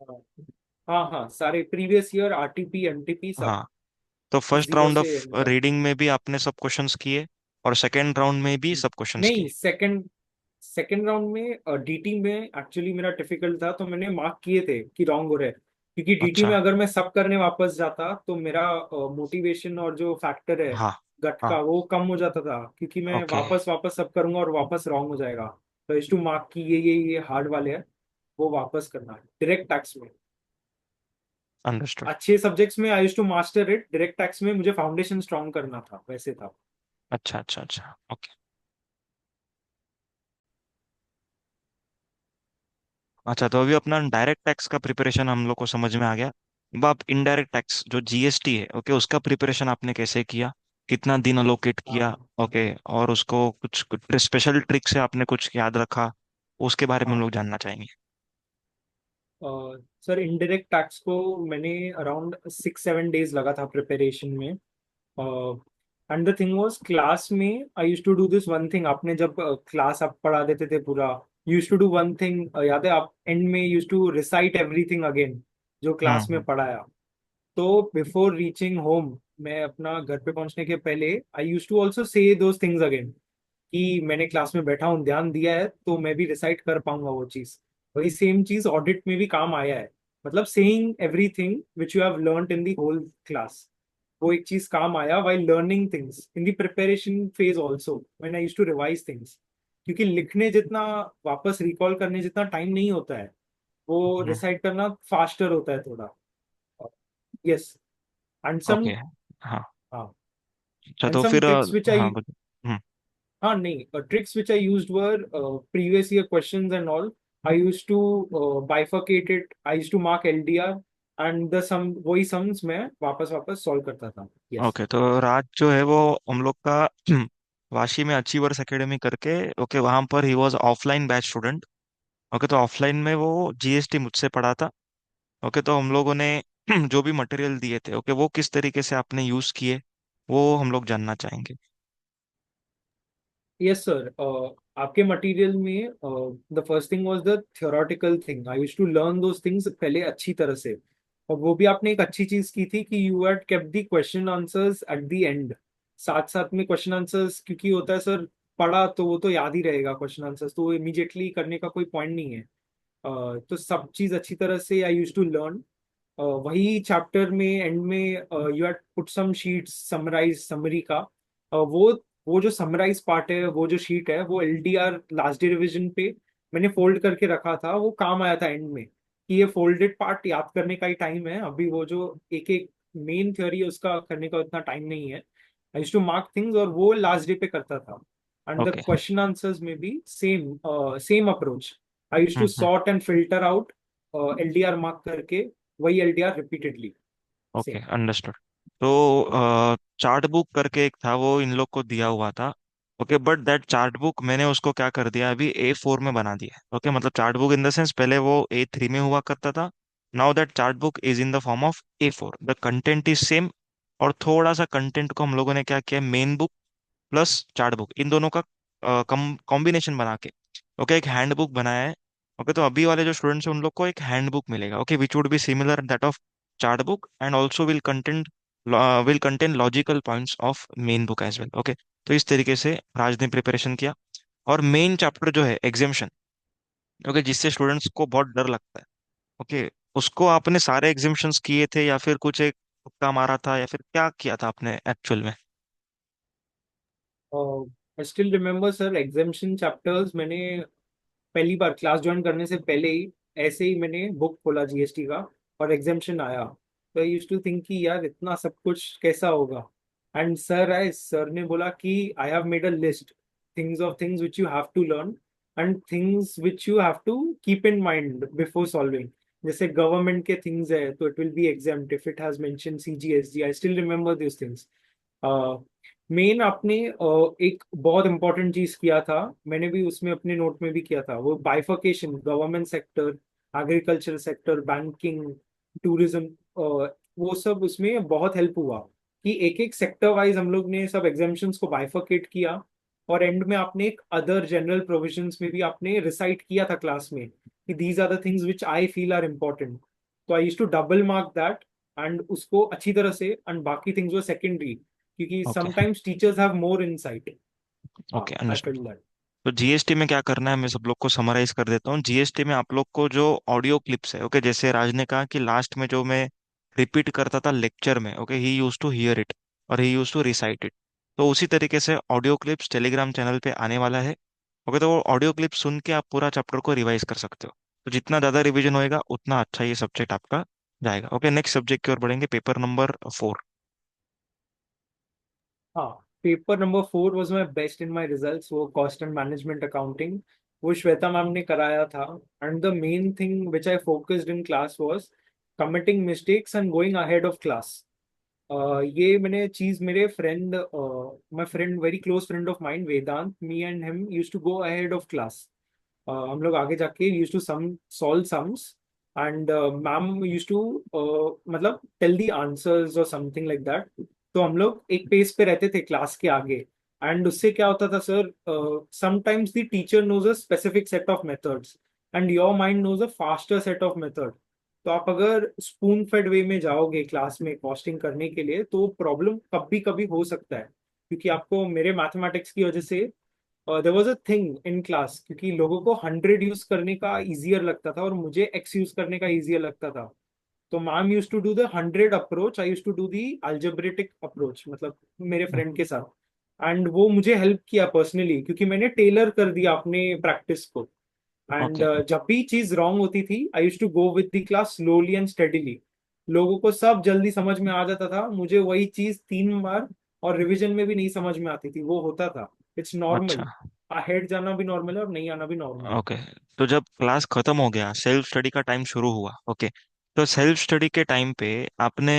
हाँ हाँ, सारे प्रीवियस ईयर आरटीपी एमटीपी सब,
हाँ, तो फर्स्ट
जीरो
राउंड
से
ऑफ
एंड तक।
रीडिंग में भी आपने सब क्वेश्चंस किए और सेकेंड राउंड में भी सब क्वेश्चंस
नहीं,
किए?
सेकंड सेकंड राउंड में डीटी में एक्चुअली मेरा डिफिकल्ट था, तो मैंने मार्क किए थे कि रॉन्ग हो रहे हैं। क्योंकि डीटी
अच्छा।
में अगर मैं सब करने वापस जाता तो मेरा मोटिवेशन और जो फैक्टर है
हाँ।
गट
हाँ।
का, वो कम हो जाता था, क्योंकि मैं
ओके,
वापस वापस सब करूंगा और वापस रॉन्ग हो जाएगा। तो इस टू मार्क की ये हार्ड वाले हैं, वो वापस करना है डायरेक्ट टैक्स में।
अंडरस्टूड।
अच्छे सब्जेक्ट्स में I used to master it, direct tax में मुझे फाउंडेशन स्ट्रॉन्ग करना था, वैसे था।
अच्छा, अच्छा, अच्छा, ओके। अच्छा, तो अभी अपना डायरेक्ट टैक्स का प्रिपरेशन हम लोग को समझ में आ गया। अब आप इनडायरेक्ट टैक्स जो जीएसटी है, ओके, उसका प्रिपरेशन आपने कैसे किया? कितना दिन अलोकेट किया?
हाँ
ओके, और उसको कुछ स्पेशल ट्रिक से आपने कुछ याद रखा, उसके बारे में हम
हाँ।
लोग जानना चाहेंगे।
सर, इनडायरेक्ट टैक्स को मैंने अराउंड 6-7 डेज लगा था प्रिपरेशन में। And the thing was, class में I use to do this one thing. आपने जब क्लास आप पढ़ा देते थे पूरा, used to do one thing, याद है आप एंड में used to recite everything again जो क्लास में
हम्म।
पढ़ाया। तो बिफोर रीचिंग होम, मैं अपना घर पे पहुंचने के पहले I use to also say those things again, कि मैंने क्लास में बैठा हूँ, ध्यान दिया है, तो मैं भी रिसाइट कर पाऊंगा वो चीज। वही सेम चीज ऑडिट में भी काम आया है। मतलब saying everything which you have learned in the whole class, वो एक चीज काम आया while learning things in the preparation phase also when I used to revise things. क्योंकि लिखने जितना, वापस रिकॉल करने जितना टाइम नहीं होता है, वो
हम्म।
रिसाइट करना फास्टर होता है थोड़ा। यस। And some,
okay. हाँ।
हाँ,
अच्छा,
एंड
तो
सम
फिर
ट्रिक्स विच
हाँ,
आई,
बताइए। हम्म।
हाँ नहीं, tricks which I used were previous year questions and all. I used to bifurcate it. I used to mark LDR and the sum, वही sums मैं वापस वापस सॉल्व करता था। यस।
ओके, तो राज जो है वो हम लोग का वाशी में अचीवर्स एकेडमी करके, ओके, वहां पर he was offline batch student. Okay, तो ऑफलाइन में वो जीएसटी मुझसे पढ़ा था। ओके, तो हम लोगों ने जो भी मटेरियल दिए थे, ओके, वो किस तरीके से आपने यूज किए, वो हम लोग जानना चाहेंगे।
यस सर, आपके मटेरियल में the first thing was the theoretical thing. I used to learn those things पहले अच्छी तरह से। और वो भी आपने एक अच्छी चीज की थी कि you had kept the question answers eight the and. साथ साथ में क्वेश्चन आंसर्स, क्योंकि होता है सर, पढ़ा तो वो तो याद ही रहेगा, क्वेश्चन आंसर्स तो इमीडिएटली करने का कोई पॉइंट नहीं है। तो सब चीज अच्छी तरह से आई यूज टू लर्न। वही चैप्टर में एंड में you had put some sheets summarise summary का। वो जो समराइज पार्ट है, वो जो शीट है, वो एलडीआर लास्ट डे रिवीजन पे मैंने फोल्ड करके रखा था, वो काम आया था एंड में, कि ये फोल्डेड पार्ट याद करने का ही टाइम है अभी, वो जो एक एक मेन थ्योरी है उसका करने का उतना टाइम नहीं है। I use to mark things और वो लास्ट डे पे करता था। And the
okay.
Question answers में भी same same approach. I use to
hmm.
Sort and filter out LDR mark करके, वही LDR repeatedly
okay,
same.
Understood. तो चार्ट बुक करके एक था, वो इन लोग को दिया हुआ था। Okay, but that chart book मैंने उसको क्या कर दिया, अभी A4 में बना दिया है। ओके, मतलब chart book in the sense, पहले वो A3 में हुआ करता था। Now that chart book is in the form of A4, the content is same. और थोड़ा सा कंटेंट को हम लोगों ने क्या किया, main book plus chart book in दोनों का कॉम्बिनेशन बना के, ओके, एक हैंड बुक बनाया है। ओके, तो अभी वाले जो स्टूडेंट्स हैं उन लोग को एक हैंडबुक मिलेगा, okay, which would be similar that of chart book, and also will contain logical points of main book as well, okay. तो इस तरीके से राज ने प्रिपरेशन किया। और मेन चैप्टर जो है एग्जामेशन, ओके, जिससे स्टूडेंट्स को बहुत डर लगता है, ओके, उसको आपने सारे एग्जामेशंस किए थे या फिर कुछ एक तुक्का मारा था या फिर क्या किया था आपने एक्चुअल में?
I still remember sir, examination chapters मैंने पहली बार क्लास ज्वाइन करने से पहले ही ऐसे ही मैंने बुक खोला जीएसटी का, और एग्जामिशन आया, तो आई यूज टू थिंक कि यार इतना सब कुछ कैसा होगा। एंड सर आए, सर ने बोला कि I have made a list, things which you have to learn and things which you have to keep in mind before solving. जैसे गवर्नमेंट के थिंग्स है तो it will be examined if it has mention CGSG, I still remember this things. मेन आपने एक बहुत important चीज किया था, मैंने भी उसमें अपने नोट में भी किया था, वो bifurcation, government sector, agriculture sector, banking, tourism, वो सब उसमें बहुत हेल्प हुआ कि एक एक सेक्टर वाइज हम लोग ने सब एग्जामिशंस को बाइफर्केट किया, और एंड में आपने एक अदर जनरल प्रोविजंस में भी आपने रिसाइट किया था क्लास में कि these are the things which I feel are important. तो I use to double mark that and उसको अच्छी तरह से, एंड बाकी थिंग्स वो सेकेंडरी, क्योंकि
okay.
Sometimes teachers have more insight. हाँ,
okay,
I
understood.
Feel that.
तो जीएसटी में क्या करना है मैं सब लोग को समराइज कर देता हूँ। जीएसटी में आप लोग को जो ऑडियो क्लिप्स है, ओके, जैसे राज ने कहा कि लास्ट में जो मैं रिपीट करता था लेक्चर में, okay, he use to hear it और he use to recite it. तो उसी तरीके से ऑडियो क्लिप्स टेलीग्राम चैनल पे आने वाला है। ओके, तो वो ऑडियो क्लिप सुन के आप पूरा चैप्टर को रिवाइज कर सकते हो। तो जितना ज्यादा रिवीजन होएगा उतना अच्छा ये सब्जेक्ट आपका जाएगा। ओके, नेक्स्ट सब्जेक्ट की ओर बढ़ेंगे, पेपर नंबर 4।
हाँ, paper number 4 was my best in my result, वो कॉस्ट एंड मैनेजमेंट अकाउंटिंग, वो श्वेता मैम ने कराया था। And the main thing which I focused in class was committing mistakes and going ahead of class. ये मैंने चीज मेरे friend, my friend, very close friend of mind Vedant, me and him use to go ahead of class. हम लोग आगे जाके use to sum solve sums, and ma'am use to मतलब tell the answers और समथिंग लाइक दैट। तो हम लोग एक पेज पे रहते थे क्लास के आगे, एंड उससे क्या होता था sir, sometimes the teacher knows a specific set of methods and your mind knows a faster set of method. तो आप अगर स्पून फेड वे में जाओगे क्लास में कॉस्टिंग करने के लिए तो प्रॉब्लम कभी कभी हो सकता है, क्योंकि आपको मेरे मैथमेटिक्स की वजह से there was a thing in class, क्योंकि लोगों को 100 यूज करने का इजियर लगता था और मुझे एक्स यूज करने का इजियर लगता था। तो ma'am use to do the 100 approach, I use to do the algebraic approach, मतलब मेरे फ्रेंड के साथ। एंड वो मुझे हेल्प किया पर्सनली, क्योंकि मैंने टेलर कर दिया अपने प्रैक्टिस को। And
okay.
जब भी चीज रॉन्ग होती थी I use to go with the class slowly and steadily. लोगों को सब जल्दी समझ में आ जाता था, मुझे वही चीज 3 बार और रिवीजन में भी नहीं समझ में आती थी, वो होता था। इट्स
अच्छा।
नॉर्मल, हेड जाना भी नॉर्मल है और नहीं आना भी नॉर्मल है।
ओके, तो जब क्लास खत्म हो गया, सेल्फ स्टडी का टाइम शुरू हुआ, ओके, तो सेल्फ स्टडी के टाइम पे आपने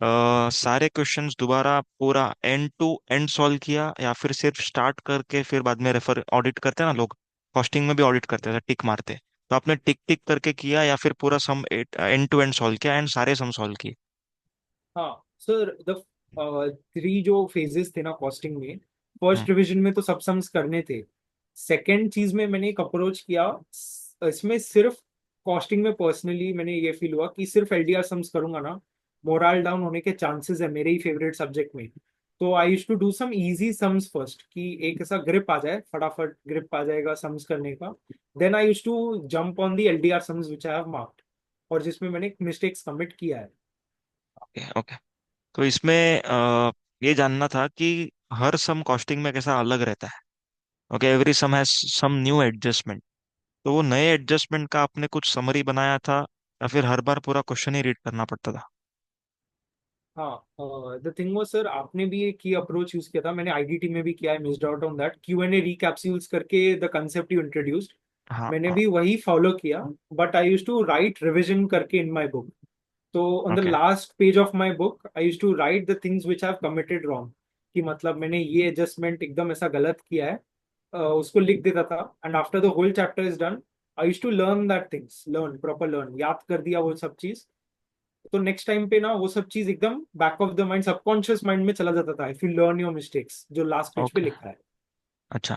सारे क्वेश्चंस दोबारा पूरा एंड टू एंड सॉल्व किया या फिर सिर्फ स्टार्ट करके फिर बाद में रेफर ऑडिट करते हैं ना लोग, कॉस्टिंग में भी ऑडिट करते थे, टिक मारते, तो आपने टिक टिक करके किया या फिर पूरा सम एंड टू एंड सॉल्व किया एंड सारे सम सॉल्व किए?
हाँ सर, द 3 जो फेजेस थे ना कॉस्टिंग में,
हम्म।
फर्स्ट रिवीजन में तो सब सम्स करने थे। सेकेंड चीज में मैंने एक अप्रोच किया, इसमें सिर्फ कॉस्टिंग में पर्सनली मैंने ये फील हुआ कि सिर्फ एलडीआर सम्स करूंगा ना, मोरल डाउन होने के चांसेस है मेरे ही फेवरेट सब्जेक्ट में। तो I use to do some easy sums first, कि एक ऐसा ग्रिप आ जाए, फटाफट ग्रिप आ जाएगा सम्स करने का। Then I use to jump on the LDR sums which I have marked, और जिसमें मैंने मिस्टेक्स कमिट किया है।
ओके। ओके, तो इसमें ये जानना था कि हर सम कॉस्टिंग में कैसा अलग रहता है? Okay, every sum has some new adjustment. तो वो नए एडजस्टमेंट का आपने कुछ समरी बनाया था या फिर हर बार पूरा क्वेश्चन ही रीड करना पड़ता था?
हाँ, द थिंग वो सर, आपने भी एक ही अप्रोच यूज किया था, मैंने आईडीटी में भी किया है, missed out on that Q and A recapsules करके द कंसेप्ट यू इंट्रोड्यूस्ड।
हाँ
मैंने
हाँ।
भी वही फॉलो किया, but I use to write revision करके इन माई बुक। तो on the
okay.
Last page of my book I use to write the things which have committed wrong, कि मतलब मैंने ये एडजस्टमेंट एकदम ऐसा गलत किया है, उसको लिख देता था। And after the whole chapter is done, I use to learn that things, learn proper, learn याद कर दिया वो सब चीज। तो नेक्स्ट टाइम पे ना वो सब चीज एकदम back of the mind, subconscious mind में चला जाता था, if you learn your mistakes जो लास्ट पेज पे
ओके।
लिखा है।
अच्छा।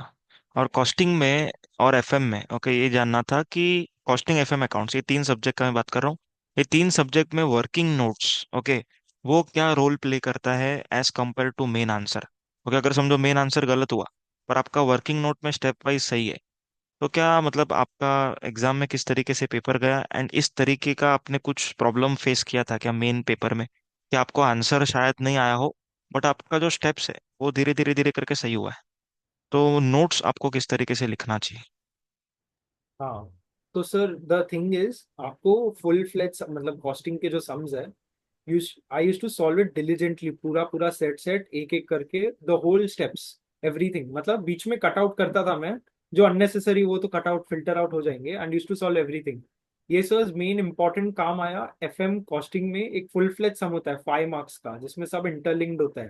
और कॉस्टिंग में और एफएम में, ओके, ये जानना था कि कॉस्टिंग, एफएम, अकाउंट्स, ये तीन सब्जेक्ट का मैं बात कर रहा हूँ। ये तीन सब्जेक्ट में वर्किंग नोट्स, ओके, वो क्या रोल प्ले करता है as compare to main answer. Okay, अगर समझो मेन आंसर गलत हुआ पर आपका वर्किंग नोट में स्टेप वाइज सही है, तो क्या मतलब आपका एग्जाम में किस तरीके से पेपर गया, एंड इस तरीके का आपने कुछ प्रॉब्लम फेस किया था क्या मेन पेपर में, कि आपको आंसर शायद नहीं आया हो बट आपका जो स्टेप्स है वो धीरे धीरे धीरे करके सही हुआ है, तो नोट्स आपको किस तरीके से लिखना चाहिए?
हाँ, तो सर द थिंग इज आपको फुल फ्लेज मतलब कॉस्टिंग के जो सम्स है, I use to solve it diligently, पूरा पूरा सेट सेट एक एक करके द होल स्टेप्स, एवरीथिंग, मतलब बीच में कट आउट करता था मैं, जो अननेसेसरी वो तो कट आउट फिल्टर आउट हो जाएंगे, and use to solve everything. ये सर मेन इंपॉर्टेंट काम आया एफएम कॉस्टिंग में। एक फुल फ्लेज सम होता है 5 मार्क्स का, जिसमें सब इंटरलिंक्ड होता है।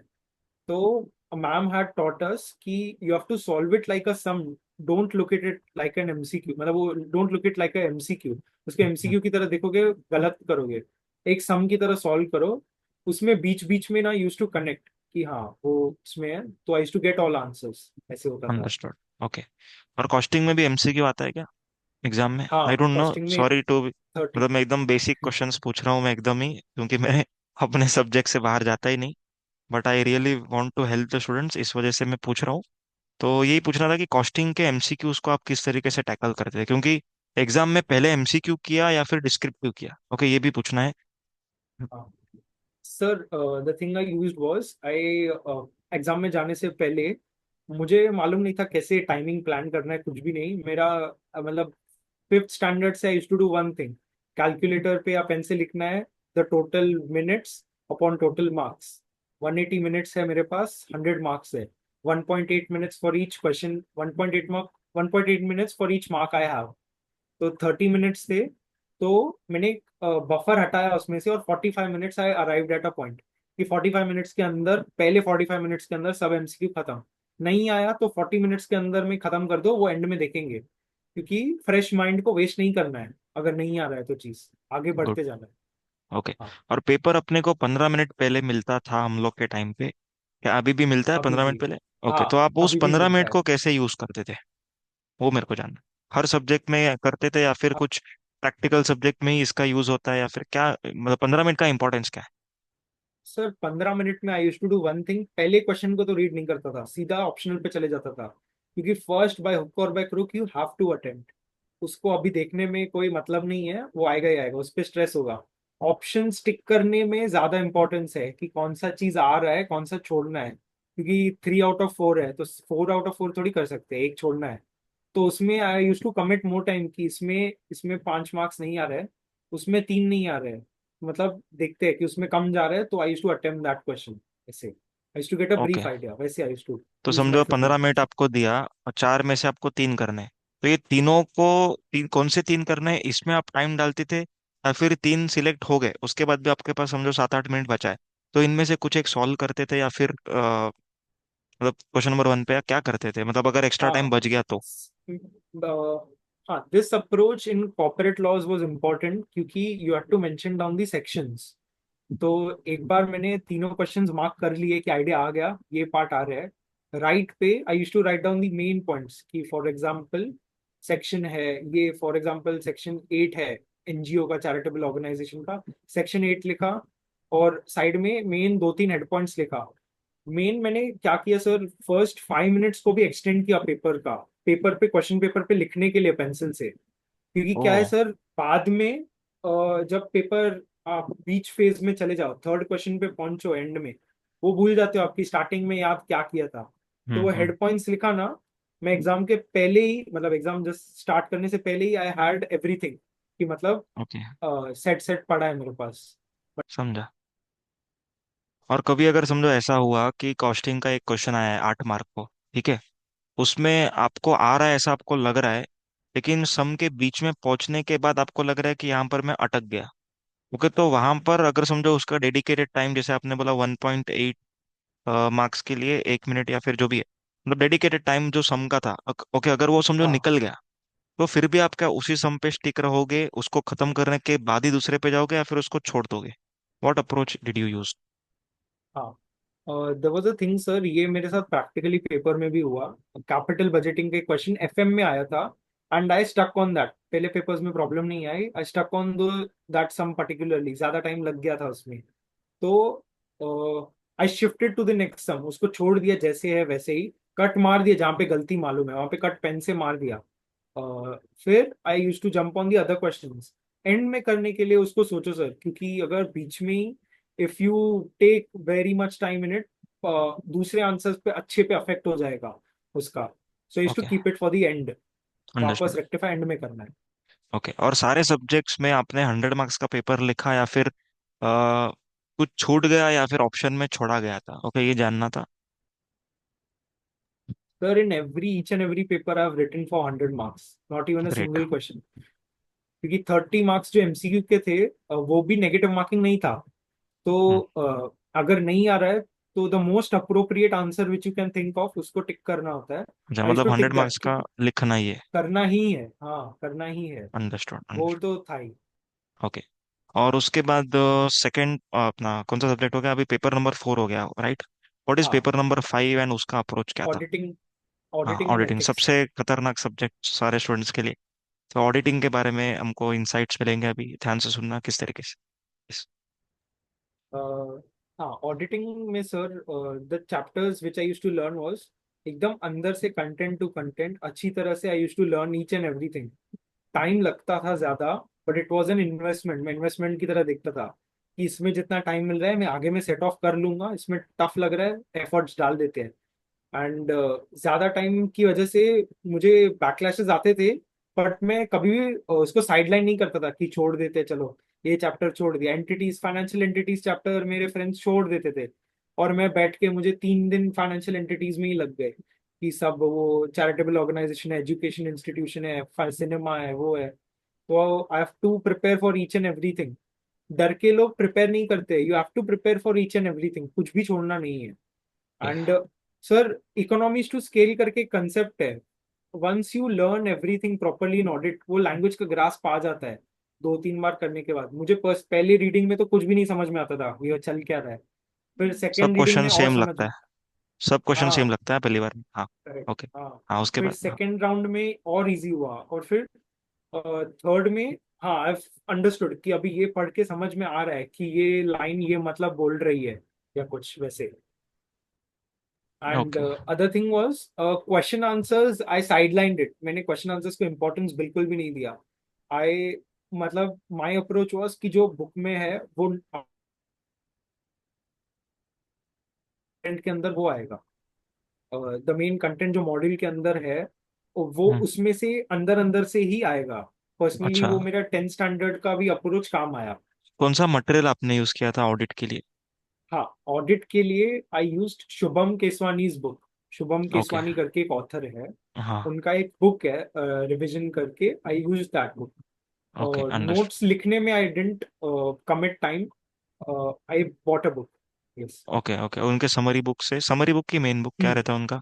तो मैम हैड टॉट अस कि you have to solve it like a sum, don't look it like an MCQ, मतलब वो don't look it like a MCQ, उसके
हम्म,
एमसीक्यू की तरह देखोगे गलत करोगे। एक सम की तरह सॉल्व करो, उसमें बीच बीच में ना यूज टू कनेक्ट कि हाँ वो उसमें है, तो I use to get all answers, ऐसे होता था।
अंडरस्टूड। ओके, और कॉस्टिंग में भी एमसीक्यू आता है क्या एग्जाम में? आई
हाँ,
डोंट नो,
कॉस्टिंग में
सॉरी टू,
30।
मतलब मैं एकदम बेसिक क्वेश्चंस पूछ रहा हूँ मैं एकदम ही, क्योंकि मैं अपने सब्जेक्ट से बाहर जाता ही नहीं, but I really want to help the students, इस वजह से मैं पूछ रहा हूँ। तो यही पूछना था कि कॉस्टिंग के एमसीक्यूज को आप किस तरीके से टैकल करते हैं, क्योंकि एग्जाम में पहले एमसीक्यू किया या फिर डिस्क्रिप्टिव किया, ओके, ये भी पूछना है।
Sir the thing I used was I, exam में जाने से पहले मुझे मालूम नहीं था कैसे टाइमिंग प्लान करना है, कुछ भी नहीं मेरा। मतलब फिफ्थ स्टैंडर्ड से I used to do one thing, calculator पे या पेन से लिखना है the total minutes upon total marks. 180 minutes है मेरे पास, 100 मार्क्स है, 1.8 minutes for each question, 1.8 mark, 1.8 minutes for each mark I have. तो 30 मिनट्स थे, तो मैंने बफर हटाया उसमें से, और 45 minutes I arrived at a point कि 45 मिनट्स के अंदर, पहले 45 मिनट्स के अंदर सब एमसीक्यू खत्म। नहीं आया तो 40 मिनट्स के अंदर में खत्म कर दो, वो एंड में देखेंगे, क्योंकि फ्रेश माइंड को वेस्ट नहीं करना है, अगर नहीं आ रहा है तो चीज आगे
गुड।
बढ़ते जाना है।
ओके,
हाँ,
और पेपर अपने को 15 मिनट पहले मिलता था हम लोग के टाइम पे, क्या अभी भी मिलता है
अभी
15 मिनट
भी।
पहले? ओके,
हाँ,
तो आप उस
अभी भी
पंद्रह
मिलता
मिनट
है।
को कैसे यूज करते थे, वो मेरे को जानना है। हर सब्जेक्ट में करते थे या फिर कुछ प्रैक्टिकल सब्जेक्ट में ही इसका यूज होता है, या फिर क्या, मतलब 15 मिनट का इंपॉर्टेंस क्या है?
सर 15 मिनट में I use to do one thing, पहले क्वेश्चन को तो रीड नहीं करता था, सीधा ऑप्शनल पे चले जाता था, क्योंकि फर्स्ट बाय हुक और by crook you have to attempt. उसको अभी देखने में कोई मतलब नहीं है, वो आएगा ही आएगा, उस पर स्ट्रेस होगा। ऑप्शन स्टिक करने में ज्यादा इंपॉर्टेंस है कि कौन सा चीज आ रहा है, कौन सा छोड़ना है, क्योंकि 3 आउट ऑफ 4 है, तो 4 आउट ऑफ 4 थोड़ी कर सकते हैं, एक छोड़ना है। तो उसमें I use to commit more time कि इसमें इसमें 5 मार्क्स नहीं आ रहे हैं, उसमें 3 नहीं आ रहे हैं, मतलब देखते हैं कि उसमें कम जा रहा है, तो I use to attempt that question, ऐसे I use to get a
okay,
brief idea, वैसे आई यूज टू
तो
यूज माय
समझो 15 मिनट
15 मिनट्स।
आपको दिया और चार में से आपको तीन करने हैं, तो ये तीनों को, कौन से तीन करने हैं इसमें आप टाइम डालते थे, या फिर तीन सिलेक्ट हो गए उसके बाद भी आपके पास समझो 7-8 मिनट बचा है, तो इनमें से कुछ एक सॉल्व करते थे, या फिर मतलब क्वेश्चन नंबर 1 पे क्या करते थे, मतलब अगर एक्स्ट्रा टाइम
हाँ,
बच गया तो?
हाँ, this approach in corporate laws was important, क्योंकि you have to mention down the sections. तो एक बार मैंने तीनों क्वेश्चंस मार्क कर लिए कि आइडिया आ गया, ये पार्ट आ रहा है राइट पे, I use to write down the main points कि फॉर एग्जांपल सेक्शन है ये, फॉर एग्जांपल सेक्शन 8 है एनजीओ का, चैरिटेबल ऑर्गेनाइजेशन का, सेक्शन 8 लिखा, और साइड में मेन 2-3 हेड पॉइंट्स लिखा। मेन मैंने क्या किया सर, फर्स्ट 5 मिनट्स को भी एक्सटेंड किया पेपर का, पेपर पे, क्वेश्चन पेपर पे लिखने के लिए पेंसिल से, क्योंकि
ओ,
क्या है सर, बाद में जब पेपर आप बीच फेज में चले जाओ, थर्ड क्वेश्चन पे पहुंचो एंड में, वो भूल जाते हो आपकी स्टार्टिंग में याद क्या किया था। तो वो
हम्म।
हेड पॉइंट्स लिखा ना, मैं एग्जाम के पहले ही, मतलब एग्जाम जस्ट स्टार्ट करने से पहले ही आई हैड एवरीथिंग, कि मतलब
ओके,
सेट सेट पड़ा है मेरे पास।
समझा। और कभी अगर समझो ऐसा हुआ कि कॉस्टिंग का एक क्वेश्चन आया है 8 मार्क को, ठीक है, उसमें आपको आ रहा है, ऐसा आपको लग रहा है, लेकिन सम के बीच में पहुंचने के बाद आपको लग रहा है कि यहाँ पर मैं अटक गया, ओके, तो वहां पर अगर समझो उसका डेडिकेटेड टाइम, जैसे आपने बोला 1.8 मार्क्स के लिए 1 मिनट या फिर जो भी है, मतलब डेडिकेटेड टाइम जो सम का था, ओके, अगर वो समझो
हाँ,
निकल गया, तो फिर भी आप क्या उसी सम पे स्टिक रहोगे, उसको खत्म करने के बाद ही दूसरे पे जाओगे, या फिर उसको छोड़ दोगे? What approach did you use?
हाँ, there was a thing sir, ये मेरे साथ प्रैक्टिकली पेपर में भी हुआ। कैपिटल बजटिंग का क्वेश्चन एफएम में आया था, and I stuck on that. पहले पेपर्स में प्रॉब्लम नहीं आई, आई स्टक ऑन दो दैट सम पर्टिकुलरली, ज्यादा टाइम लग गया था उसमें। तो I shifted to the next sum, उसको छोड़ दिया जैसे है वैसे ही, कट मार दिया जहाँ पे गलती मालूम है वहां पे कट पेन से मार दिया। फिर I use to jump on the other questions and में करने के लिए। उसको सोचो सर, क्योंकि अगर बीच में ही if you take very much time in it, दूसरे आंसर्स पे अच्छे पे अफेक्ट हो जाएगा उसका। So use to
okay,
keep it for the end, वापस
अंडरस्टूड।
रेक्टिफाई एंड में करना है।
ओके, और सारे सब्जेक्ट्स में आपने 100 मार्क्स का पेपर लिखा या फिर कुछ छूट गया या फिर ऑप्शन में छोड़ा गया था? ओके, ये जानना था।
Sir in every each and every paper I have written for 100 marks, not even a
great.
Single question. क्योंकि 30 मार्क्स जो एमसीक्यू के थे, वो भी नेगेटिव मार्किंग नहीं था। तो अगर नहीं आ रहा है तो the most appropriate answer which you can think of उसको टिक करना होता है।
अच्छा,
आई यूज्ड
मतलब
टू टिक
100 मार्क्स
दैट,
का लिखना ही है।
करना ही है, हाँ करना ही है।
अंडरस्टूड,
वो
अंडरस्टूड।
तो था ही।
ओके, और उसके बाद सेकंड अपना कौन सा सब्जेक्ट हो गया? अभी पेपर नंबर 4 हो गया, राइट? व्हाट इज
हाँ,
पेपर नंबर 5 एंड उसका अप्रोच क्या था?
ऑडिटिंग,
हाँ,
ऑडिटिंग एंड
ऑडिटिंग
एथिक्स।
सबसे खतरनाक सब्जेक्ट सारे स्टूडेंट्स के लिए। तो ऑडिटिंग के बारे में हमको इंसाइट्स मिलेंगे, अभी ध्यान से सुनना किस तरीके से। Yes.
हाँ, ऑडिटिंग में sir the chapters which I use to learn was एकदम अंदर से, कंटेंट टू कंटेंट अच्छी तरह से। I use to learn each and everything. Time लगता था ज्यादा, but it was an investment. मैं इन्वेस्टमेंट की तरह देखता था कि इसमें जितना टाइम मिल रहा है मैं आगे में सेट ऑफ कर लूंगा, इसमें टफ लग रहा है एफर्ट्स डाल देते हैं। एंड ज्यादा टाइम की वजह से मुझे बैकलैशेस आते थे, बट मैं कभी भी उसको साइडलाइन नहीं करता था कि छोड़ देते चलो, ये चैप्टर छोड़ दिया। एंटिटीज, फाइनेंशियल एंटिटीज चैप्टर मेरे फ्रेंड्स छोड़ देते थे, और मैं बैठ के, मुझे 3 दिन फाइनेंशियल एंटिटीज में ही लग गए कि सब वो चैरिटेबल ऑर्गेनाइजेशन है, एजुकेशन इंस्टीट्यूशन है, सिनेमा है, वो है। तो I have to prepare for each and everything. डर के लोग प्रिपेयर नहीं करते, you have to prepare for each and everything, कुछ भी छोड़ना नहीं है।
Okay.
And sir, economies to scale करके कंसेप्ट है। Once you learn everything properly in audit, वो लैंग्वेज का ग्रास्प आ जाता है 2-3 बार करने के बाद। मुझे पहली रीडिंग में तो कुछ भी नहीं समझ में आता था ये चल क्या रहा है, फिर
सब
सेकेंड रीडिंग
क्वेश्चन
में और
सेम
समझ
लगता
में।
है? सब क्वेश्चन सेम
हाँ,
लगता है पहली बार में? हाँ।
Correct,
okay.
हाँ।
हाँ, उसके
फिर
बाद? हाँ।
सेकेंड राउंड में और इजी हुआ, और फिर थर्ड में, हाँ, आई अंडरस्टूड कि अभी ये पढ़ के समझ में आ रहा है कि ये लाइन ये मतलब बोल रही है, या कुछ वैसे। And
okay.
Other thing was question answers, I sidelined it. मैंने क्वेश्चन आंसर्स को इम्पोर्टेंस बिल्कुल भी नहीं दिया। आई, मतलब माय अप्रोच वाज कि जो बुक में है वो कंटेंट के अंदर वो आएगा, द मेन कंटेंट जो मॉड्यूल के अंदर है वो
हम्म।
उसमें से अंदर अंदर से ही आएगा। पर्सनली
अच्छा,
वो मेरा 10 स्टैंडर्ड का भी अप्रोच काम आया।
कौन सा मटेरियल आपने यूज किया था ऑडिट के लिए?
हाँ, ऑडिट के लिए I used Shubham Keswani's book. Shubham
okay.
Keswani करके एक ऑथर है,
हाँ।
उनका एक बुक है रिवीजन करके, आई यूज दैट बुक।
ओके,
और
अंडरस्टूड।
नोट्स लिखने में I didn't commit time, I bought a book. Yes.
Okay, okay, उनके समरी बुक से, समरी बुक की मेन बुक क्या रहता है उनका?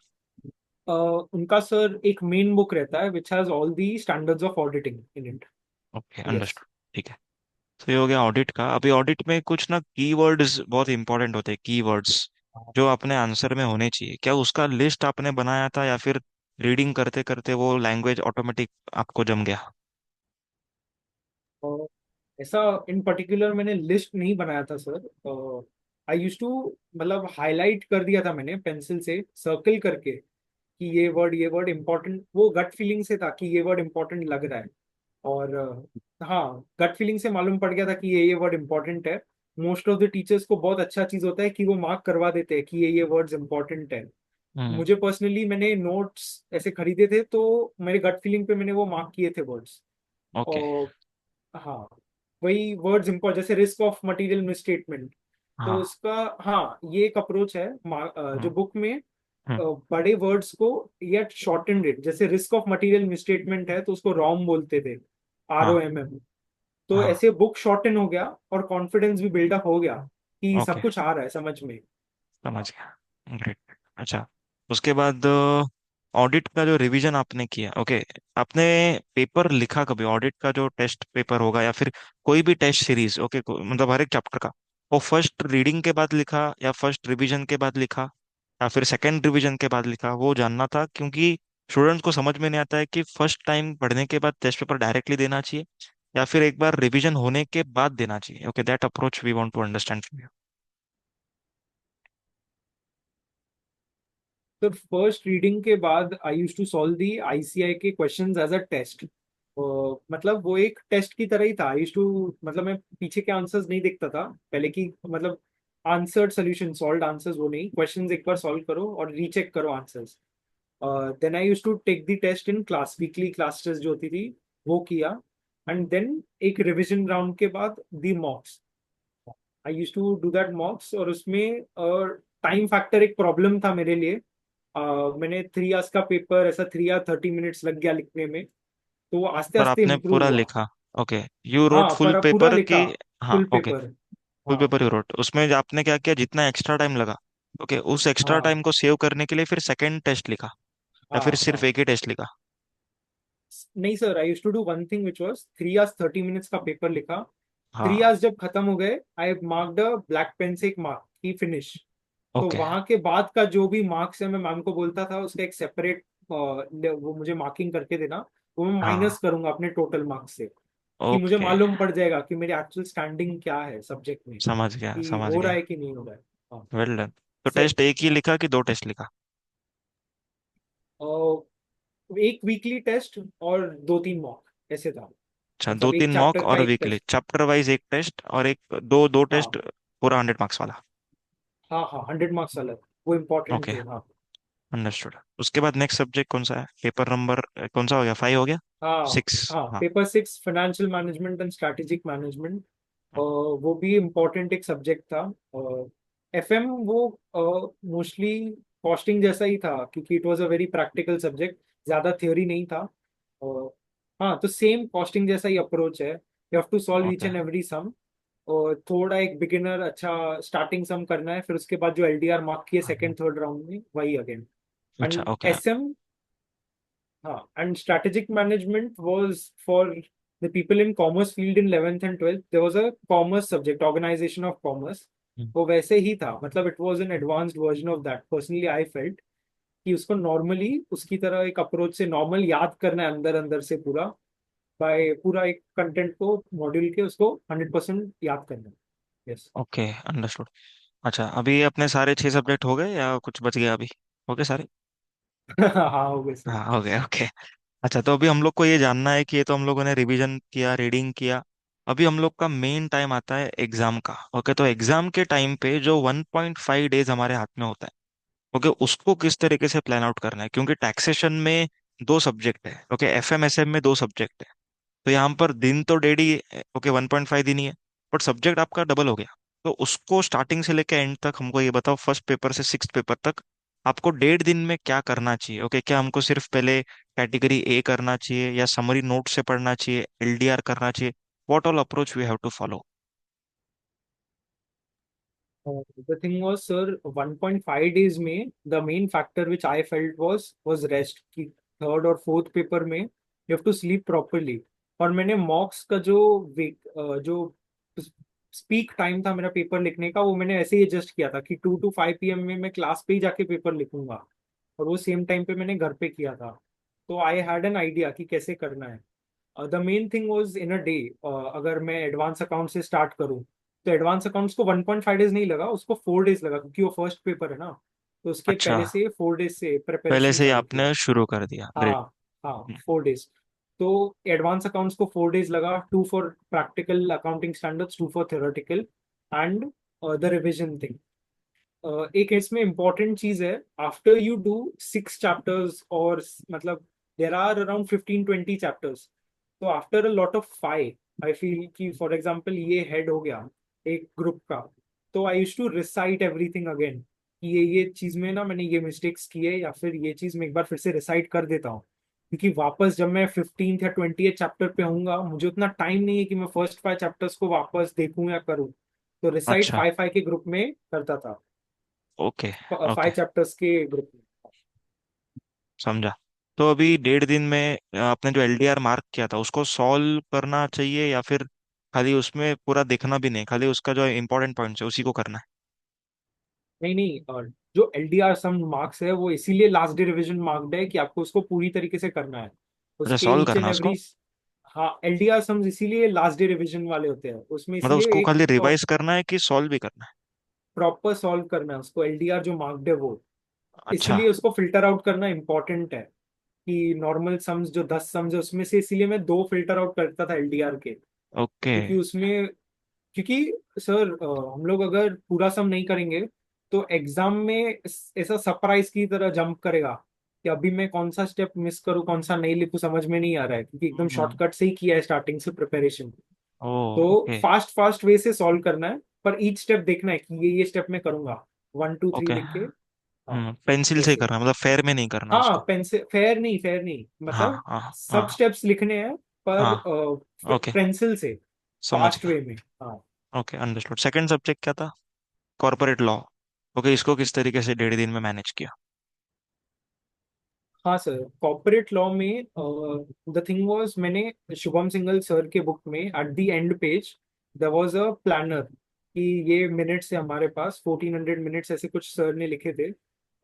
उनका सर एक मेन बुक रहता है which has all the standards of auditing in it.
Okay,
yes.
Understood. ठीक है। तो ये हो गया ऑडिट का। अभी ऑडिट में कुछ ना कीवर्ड्स बहुत इंपॉर्टेंट होते हैं, कीवर्ड्स जो अपने आंसर में होने चाहिए। क्या उसका लिस्ट आपने बनाया था या फिर रीडिंग करते करते वो लैंग्वेज ऑटोमेटिक आपको जम गया?
और ऐसा इन पर्टिकुलर मैंने लिस्ट नहीं बनाया था सर। आई यूज टू, मतलब हाईलाइट कर दिया था मैंने पेंसिल से सर्कल करके कि ये वर्ड इंपॉर्टेंट, वो गट फीलिंग से था कि ये वर्ड इंपॉर्टेंट लग रहा है। और हाँ, गट फीलिंग से मालूम पड़ गया था कि ये वर्ड इंपॉर्टेंट है। मोस्ट ऑफ द टीचर्स को बहुत अच्छा चीज होता है कि वो मार्क करवा देते हैं कि ये वर्ड्स इंपॉर्टेंट है।
हम्म।
मुझे पर्सनली, मैंने नोट्स ऐसे खरीदे थे तो मेरे गट फीलिंग पे मैंने वो मार्क किए थे वर्ड्स।
ओके।
हाँ, वही वर्ड्स इम्पोर्ट, जैसे रिस्क ऑफ मटेरियल मिसस्टेटमेंट। तो
हाँ।
उसका, हाँ, ये एक अप्रोच है। जो
हम्म।
बुक में
हम्म।
बड़े वर्ड्स को या शॉर्टेंड इट, जैसे रिस्क ऑफ मटेरियल मिसस्टेटमेंट है तो उसको रॉम बोलते थे,
हाँ।
ROMM। तो
हाँ।
ऐसे बुक शॉर्टन हो गया, और कॉन्फिडेंस भी बिल्डअप हो गया कि सब
ओके,
कुछ आ रहा है समझ में।
समझ गया। ग्रेट। अच्छा, उसके बाद ऑडिट का जो रिवीजन आपने किया, ओके, आपने पेपर लिखा कभी? ऑडिट का जो टेस्ट पेपर होगा या फिर कोई भी टेस्ट सीरीज, ओके, मतलब हर एक चैप्टर का, वो फर्स्ट रीडिंग के बाद लिखा या फर्स्ट रिवीजन के बाद लिखा या फिर सेकंड रिवीजन के बाद लिखा, वो जानना था। क्योंकि स्टूडेंट्स को समझ में नहीं आता है कि फर्स्ट टाइम पढ़ने के बाद टेस्ट पेपर डायरेक्टली देना चाहिए या फिर एक बार रिवीजन होने के बाद देना चाहिए। Okay, that approach we want to understand from
तो फर्स्ट रीडिंग के बाद I use to solve the ICI के क्वेश्चंस एज अ टेस्ट। मतलब वो एक टेस्ट की तरह ही था। आई यूज टू, मतलब मैं पीछे के आंसर्स नहीं देखता था पहले की, मतलब आंसर्ड सोल्यूशन, सॉल्व आंसर्स वो नहीं, क्वेश्चंस एक बार सॉल्व करो और रीचेक करो answers. Then I use to take the test in class, weekly class test जो होती थी वो किया। एंड देन एक रिविजन राउंड के बाद the mocks. I use to do that mocks, और उसमें टाइम फैक्टर एक प्रॉब्लम था मेरे लिए। मैंने 3 आवर्स का पेपर ऐसा 3 या 30 मिनट्स लग गया लिखने में, तो वो आस्ते
पर
आस्ते
आपने
इम्प्रूव
पूरा
हुआ।
लिखा? ओके, यू रोट
हाँ,
फुल
पर पूरा
पेपर की?
लिखा,
हाँ,
फुल
ओके।
पेपर।
फुल
हाँ
पेपर यू रोट, उसमें जो आपने क्या किया, जितना एक्स्ट्रा टाइम लगा, ओके, उस एक्स्ट्रा
हाँ
टाइम को सेव करने के लिए फिर सेकंड टेस्ट लिखा या फिर
हाँ
सिर्फ
हाँ।
एक ही टेस्ट लिखा?
नहीं sir, I use to do one thing which was 3 hours 30 minutes का पेपर लिखा। थ्री
हाँ,
आवर्स जब खत्म हो गए, I marked a black pen से एक मार्क की फिनिश। तो
ओके।
वहां के बाद का जो भी मार्क्स है, मैं मैम को बोलता था उसका एक सेपरेट, वो मुझे मार्किंग करके देना, वो मैं
हाँ,
माइनस करूंगा अपने टोटल मार्क्स से, कि मुझे
ओके,
मालूम पड़ जाएगा कि मेरी एक्चुअल स्टैंडिंग क्या है सब्जेक्ट में,
समझ गया
कि
समझ
हो रहा
गया।
है कि नहीं हो रहा है। हाँ।
Well done. तो
से
टेस्ट एक ही लिखा कि दो टेस्ट लिखा?
एक वीकली टेस्ट और 2 3 मॉक ऐसे था।
अच्छा, दो
मतलब एक
तीन मॉक
चैप्टर का
और
एक
वीकली
टेस्ट।
चैप्टर वाइज एक टेस्ट और एक दो दो टेस्ट,
हाँ
पूरा 100 मार्क्स वाला?
हाँ हाँ, 100 मार्क्स अलग, वो इम्पोर्टेंट
ओके,
थे। हाँ
अंडरस्टूड। उसके बाद नेक्स्ट सब्जेक्ट कौन सा है? पेपर नंबर कौन सा हो गया, 5 हो गया?
हाँ
6?
हाँ,
हाँ।
Paper 6 financial management and strategic management. वो भी इम्पोर्टेंट एक सब्जेक्ट था। एफएम वो मोस्टली कॉस्टिंग जैसा ही था, क्योंकि it was a very practical subject, ज्यादा थ्योरी नहीं था। और हाँ, तो सेम कॉस्टिंग जैसा ही अप्रोच है, you have to solve each
okay.
And every sum. और थोड़ा एक बिगिनर अच्छा स्टार्टिंग सम करना है, फिर उसके बाद जो एलडीआर मार्क किए सेकंड थर्ड राउंड में वही अगेन।
अच्छा,
एंड
ओके।
एसएम, हाँ, and strategic management was for the people in commerce field in 11th and 12th. There was a commerce subject, organization of commerce. वो वैसे ही था, मतलब it was N advanced version of that. Personally I felt कि उसको normally उसकी तरह एक approach से नॉर्मल याद करना है अंदर अंदर से पूरा, बाय पूरा एक कंटेंट को मॉड्यूल के उसको 100% याद करना है। यस।
Okay, understood. अच्छा, अभी अपने सारे 6 सब्जेक्ट हो गए या कुछ बच गया अभी? हो गए सारे?
हाँ, हो गए सर।
हाँ, हो गए, ओके। अच्छा, तो अभी हम लोग को ये जानना है कि ये तो हम लोगों ने रिवीजन किया, रीडिंग किया। अभी हम लोग का मेन टाइम आता है एग्जाम का। ओके, तो एग्जाम के टाइम पे जो 1.5 डेज हमारे हाथ में होता है, ओके, उसको किस तरीके से प्लान आउट करना है? क्योंकि टैक्सेशन में 2 सब्जेक्ट है, ओके, एफएमएसएम में 2 सब्जेक्ट है। तो यहाँ पर दिन तो डेढ़ ही, ओके, 1.5 दिन ही है, बट सब्जेक्ट आपका डबल हो गया। तो उसको स्टार्टिंग से लेकर एंड तक हमको ये बताओ, फर्स्ट पेपर से सिक्स पेपर तक आपको 1.5 दिन में क्या करना चाहिए? ओके, क्या हमको सिर्फ पहले कैटेगरी ए करना चाहिए या समरी नोट से पढ़ना चाहिए, एलडीआर करना चाहिए? What all approach we have to follow?
The thing was, sir, 1.5 days में the main factor which I felt was rest, कि थर्ड और फोर्थ पेपर में you have to sleep properly। और मैंने मॉक्स का जो स्पीक टाइम था मेरा पेपर लिखने का, वो मैंने ऐसे ही एडजस्ट किया था कि 2 to 5 PM में मैं क्लास पे ही जाके पेपर लिखूंगा, और वो सेम टाइम पे मैंने घर पे किया था। तो आई हैड एन आइडिया कि कैसे करना है। The main thing was in a day, अगर मैं एडवांस अकाउंट से स्टार्ट करूं, तो एडवांस अकाउंट्स को 1.5 डेज नहीं लगा, उसको 4 डेज लगा, क्योंकि वो फर्स्ट पेपर है ना। तो उसके
अच्छा,
पहले से 4 डेज से
पहले
प्रिपरेशन
से ही
चालू किया।
आपने शुरू कर दिया, ग्रेट।
हाँ हाँ, 4 डेज। तो एडवांस अकाउंट्स को 4 डेज लगा, 2 for practical accounting standards, 2 for theoretical, and the revision thing. एक इसमें इंपॉर्टेंट चीज है, आफ्टर यू डू 6 चैप्टर्स, और मतलब देर आर अराउंड 15 20 चैप्टर्स, तो after a lot of five I feel कि फॉर एग्जाम्पल ये हेड हो गया एक ग्रुप का, तो I use to recite everything again, कि ये चीज में ना मैंने ये मिस्टेक्स किए, या फिर ये चीज मैं एक बार फिर से रिसाइट कर देता हूँ। क्योंकि वापस जब मैं 15th या 20th चैप्टर पे होऊंगा, मुझे उतना टाइम नहीं है कि मैं फर्स्ट 5 चैप्टर्स को वापस देखूं या करूं। तो रिसाइट
अच्छा,
5 5 के ग्रुप में करता था,
ओके, ओके,
5 चैप्टर्स के ग्रुप में।
समझा। तो अभी 1.5 दिन में आपने जो एलडीआर मार्क किया था उसको सॉल्व करना चाहिए या फिर खाली उसमें पूरा देखना भी नहीं, खाली उसका जो इंपॉर्टेंट पॉइंट्स है उसी को करना है?
नहीं नहीं, और जो एलडीआर सम मार्क्स है वो इसीलिए लास्ट डे रिवीजन मार्क्ड है कि आपको उसको पूरी तरीके से करना है,
अच्छा,
उसके
सॉल्व
ईच
करना
एंड
है उसको?
एवरी। हाँ, एलडीआर सम्स इसीलिए लास्ट डे रिवीजन वाले होते हैं उसमें,
मतलब
इसलिए
उसको
एक
खाली रिवाइज करना है कि सॉल्व भी करना है?
प्रॉपर सॉल्व करना है उसको, एलडीआर जो मार्क्ड है वो,
अच्छा।
इसीलिए उसको फिल्टर आउट करना इंपॉर्टेंट है। कि नॉर्मल सम्स जो 10 सम्स है उसमें से इसीलिए मैं दो फिल्टर आउट करता था एलडीआर के,
ओके।
क्योंकि उसमें, क्योंकि सर हम लोग अगर पूरा सम नहीं करेंगे तो एग्जाम में ऐसा सरप्राइज की तरह जंप करेगा कि अभी मैं कौन सा स्टेप मिस करूँ कौन सा नहीं लिखूँ समझ में नहीं आ रहा है, क्योंकि एकदम
हम्म।
शॉर्टकट से ही किया है स्टार्टिंग से प्रिपरेशन।
ओ।
तो
ओके।
फास्ट फास्ट वे से सॉल्व करना है, पर ईच स्टेप देखना है कि ये स्टेप मैं करूंगा, 1 2 3
ओके।
लिख के। हाँ,
पेंसिल से ही
वैसे।
करना, मतलब फेयर में नहीं करना
हाँ,
उसको?
पेंसिल फेयर नहीं, फेयर नहीं,
हाँ
मतलब
हाँ
सब
हाँ
स्टेप्स लिखने हैं, पर
हाँ। ओके,
पेंसिल से,
समझ
फास्ट
गया।
वे में। हाँ।
Okay, understood. सेकंड सब्जेक्ट क्या था? Corporate law. ओके, इसको किस तरीके से 1.5 दिन में मैनेज किया?
हाँ सर, कॉर्पोरेट लॉ में द थिंग वाज, मैंने शुभम सिंगल सर के बुक में at the end page there was a planner, कि ये मिनट्स है हमारे पास 1400 मिनट्स ऐसे कुछ सर ने लिखे थे,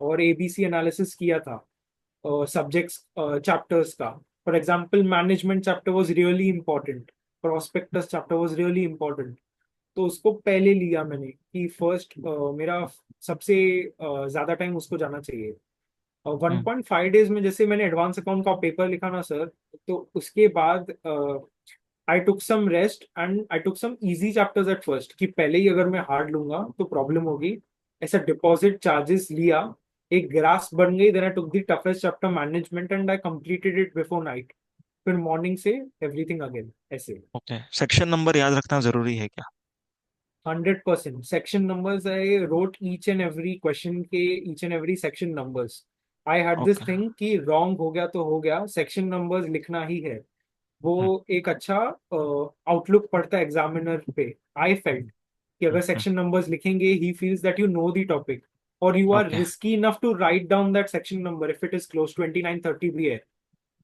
और एबीसी एनालिसिस किया था सब्जेक्ट्स चैप्टर्स का। For example management chapter was really important, prospectus chapter was really important. तो उसको पहले लिया मैंने कि फर्स्ट मेरा सबसे ज्यादा टाइम उसको जाना चाहिए। और वन
हम्म।
पॉइंट फाइव डेज में जैसे मैंने एडवांस अकाउंट का पेपर लिखा ना सर, तो उसके बाद I took some rest and I took some easy chapters at first, कि पहले ही अगर मैं हार्ड लूंगा तो प्रॉब्लम होगी। ऐसा डिपॉजिट चार्जेस लिया, एक ग्रास बन गई, then I took the toughest chapter management and I completed it before night, फिर मॉर्निंग से एवरीथिंग अगेन ऐसे।
ओके, सेक्शन नंबर याद रखना जरूरी है क्या?
100% section numbers, I rote each and every question के each and every section numbers. I had this
okay.
Thing कि रॉन्ग हो गया तो हो गया, सेक्शन नंबर्स लिखना ही है। वो
हम्म
एक अच्छा आउटलुक पड़ता है एग्जामिनर पे। आई फेल्ट कि अगर
हम्म।
सेक्शन नंबर्स लिखेंगे ही feels that you know the topic, और you are
okay
risky enough to write down that section number if it is close 29 30 भी है।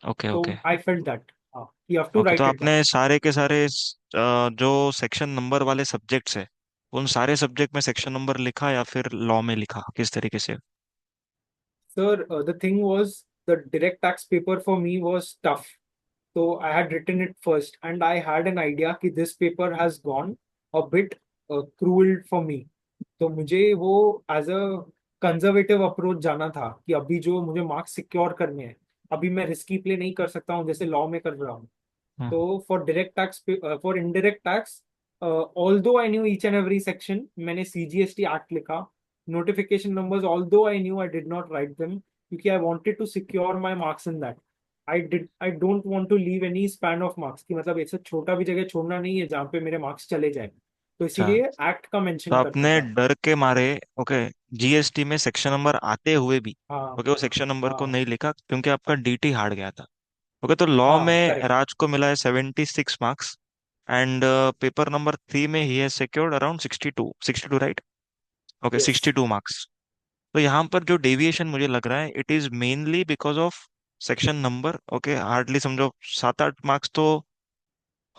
ओके
तो
okay
I felt that, you have to
okay. तो
write it
आपने
down.
सारे के सारे जो सेक्शन नंबर वाले सब्जेक्ट्स है, उन सारे सब्जेक्ट में सेक्शन नंबर लिखा या फिर लॉ में लिखा, किस तरीके से?
Sir, the thing was the direct tax paper for me was tough. So I had written it first, and I had an idea कि this paper has gone a bit cruel for me. तो मुझे वो as a conservative approach जाना था कि अभी जो मुझे मार्क्स सिक्योर करने हैं, अभी मैं रिस्की प्ले नहीं कर सकता हूँ जैसे लॉ में कर रहा हूँ।
हम्म।
तो for direct tax, for indirect tax, although I knew each and every section, मैंने सीजीएसटी एक्ट लिखा, notification numbers although I knew, I did not write them, क्योंकि I wanted to secure my marks in that. I don't want to leave any span of marks, की मतलब ऐसा छोटा भी जगह छोड़ना नहीं है जहाँ पे मेरे मार्क्स चले जाए, तो
अच्छा,
इसीलिए एक्ट का
तो
मेंशन करता
आपने
था।
डर के मारे, ओके, जीएसटी में सेक्शन नंबर आते हुए भी,
हाँ
ओके, वो सेक्शन नंबर को
हाँ
नहीं लिखा क्योंकि आपका डीटी हार्ड गया था? ओके, तो लॉ
हाँ,
में
करेक्ट।
राज को मिला है 76 मार्क्स, एंड पेपर नंबर 3 में he has secured around 62 right? Okay,
yes.
62 marks. तो यहाँ पर जो डेविएशन मुझे लग रहा है, it is mainly because of section number. Okay, hardly समझो 7-8 मार्क्स तो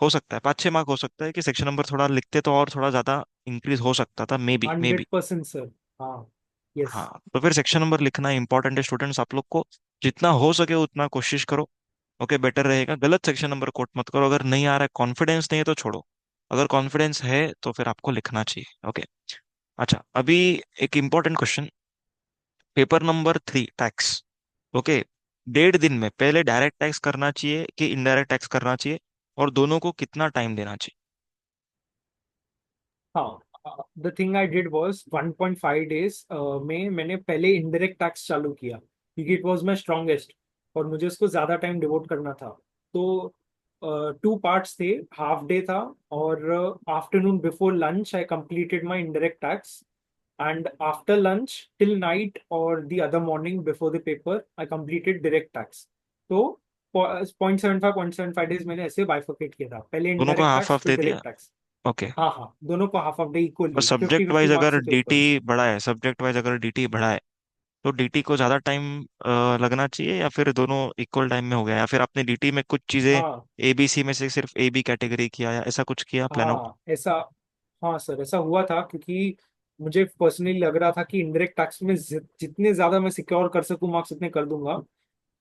हो सकता है, 5-6 मार्क हो सकता है कि सेक्शन नंबर थोड़ा लिखते तो और थोड़ा ज्यादा इंक्रीज हो सकता था, मे बी।
100% सर। हाँ। यस।
हाँ, तो फिर सेक्शन नंबर लिखना इंपॉर्टेंट है स्टूडेंट्स, आप लोग को जितना हो सके उतना कोशिश करो। ओके, बेटर रहेगा। गलत सेक्शन नंबर कोट मत करो। अगर नहीं आ रहा है, कॉन्फिडेंस नहीं है तो छोड़ो। अगर कॉन्फिडेंस है तो फिर आपको लिखना चाहिए। ओके। अच्छा, अभी एक important question. Paper number 3, tax. Okay, 1.5 दिन में पहले डायरेक्ट टैक्स करना चाहिए कि इनडायरेक्ट टैक्स करना चाहिए, और दोनों को कितना टाइम देना चाहिए?
हाँ, the thing I did was 1.5 days में मैंने पहले इनडायरेक्ट टैक्स चालू किया, क्योंकि इट वाज माय स्ट्रॉन्गेस्ट और मुझे उसको ज्यादा टाइम डिवोट करना था। तो 2 पार्ट्स थे, हाफ डे था, और afternoon before lunch I completed my indirect tax, and after lunch till night और the other morning before the paper I completed direct tax. तो 0.75 मैंने ऐसे बाइफरकेट किया था, पहले
दोनों को
इनडायरेक्ट
हाफ
टैक्स
हाफ
फिर
दे दिया?
Direct tax.
ओके।
हाँ हाँ, दोनों को हाफ हाफ डे
और
equally, fifty
subject
fifty
wise
marks
अगर
के ऊपर।
डीटी बढ़ा है, सब्जेक्ट वाइज अगर डीटी बढ़ा है, तो डीटी को ज्यादा टाइम लगना चाहिए, या फिर दोनों इक्वल टाइम में हो गया, या फिर आपने डीटी में कुछ चीजें
हाँ
ए बी सी में से सिर्फ ए बी कैटेगरी किया, या ऐसा कुछ किया प्लान आउट?
हाँ ऐसा, हाँ सर ऐसा हुआ था, क्योंकि मुझे पर्सनली लग रहा था कि इनडायरेक्ट टैक्स में जितने ज्यादा मैं सिक्योर कर सकूं मार्क्स उतने कर दूंगा।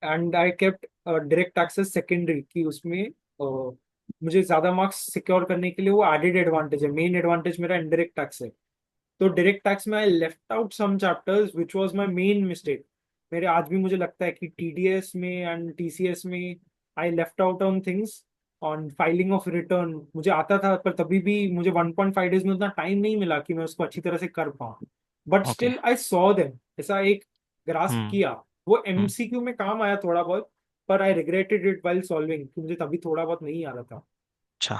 And I kept direct taxes secondary, की उसमें मुझे ज्यादा मार्क्स सिक्योर करने के लिए वो एडेड एडवांटेज है। मेन एडवांटेज मेरा इनडायरेक्ट टैक्स है। तो डायरेक्ट टैक्स में I left out some chapters which was my main mistake. मेरे आज भी मुझे लगता है कि टीडीएस में एंड टीसीएस में I left out on things. On filing of return मुझे आता था, पर तभी भी मुझे 1.5 डेज में उतना टाइम नहीं मिला कि मैं उसको अच्छी तरह से कर पाऊँ। But
okay.
Still I saw them, ऐसा एक ग्रास्प
हम्म।
किया। वो
हम्म।
एमसीक्यू में काम आया थोड़ा बहुत, पर आई रिग्रेटेड इट वाइल सॉल्विंग, कि मुझे तभी थोड़ा बहुत नहीं आ रहा था।
अच्छा।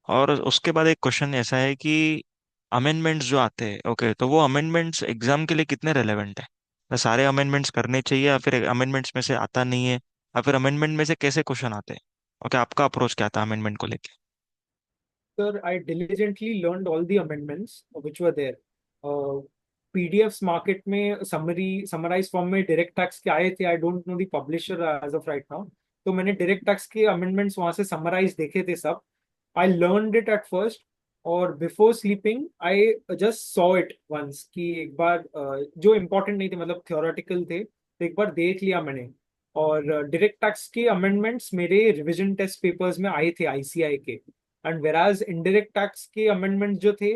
और उसके बाद एक क्वेश्चन ऐसा है कि अमेंडमेंट्स जो आते हैं, ओके, तो वो अमेंडमेंट्स एग्जाम के लिए कितने रेलेवेंट है? तो सारे अमेंडमेंट्स करने चाहिए, या फिर अमेंडमेंट्स में से आता नहीं है, या फिर अमेंडमेंट में से कैसे क्वेश्चन आते हैं? ओके, आपका अप्रोच क्या था अमेंडमेंट को लेके?
Sir, I diligently learned all the amendments which were there. PDFs market में समराइज फॉर्म में डायरेक्ट टैक्स के आए थे। I don't know the publisher as of right now. तो मैंने डायरेक्ट टैक्स के अमेंडमेंट्स वहां से समराइज देखे थे सब। I learned it at first, और before sleeping I just saw it once, कि एक बार जो इम्पोर्टेंट नहीं थे, मतलब थियोरेटिकल थे, तो एक बार देख लिया मैंने। और डायरेक्ट टैक्स के अमेंडमेंट्स मेरे रिविजन टेस्ट पेपर्स में आए थे आईसीआई के। एंड वेराज इनडायरेक्ट टैक्स के अमेंडमेंट्स जो थे,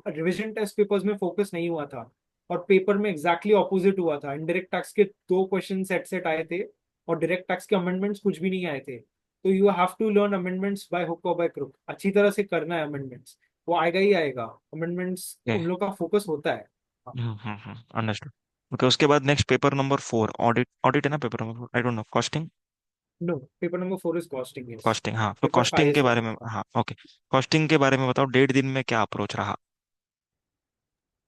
रिविजन टेस्ट पेपर्स में फोकस नहीं हुआ था, और पेपर में एग्जैक्टली ऑपोजिट हुआ था। इनडायरेक्ट टैक्स के दो क्वेश्चन सेट सेट आए थे, और डायरेक्ट टैक्स के अमेंडमेंट्स कुछ भी नहीं आए थे। तो you have to learn amendments by hook और बाय क्रुक, अच्छी तरह से करना है अमेंडमेंट्स। वो आएगा ही आएगा, अमेंडमेंट्स
ओके।
उन लोग का फोकस होता है।
अंडरस्टूड। ओके, उसके बाद next paper number 4, audit. Audit है ना paper number 4? I don't know, costing.
No, paper number 4 is costing, yes.
Costing, हाँ, तो
पेपर
कॉस्टिंग
5
के
है।
बारे में, हाँ, ओके। कॉस्टिंग के बारे में बताओ, 1.5 दिन में क्या अप्रोच रहा?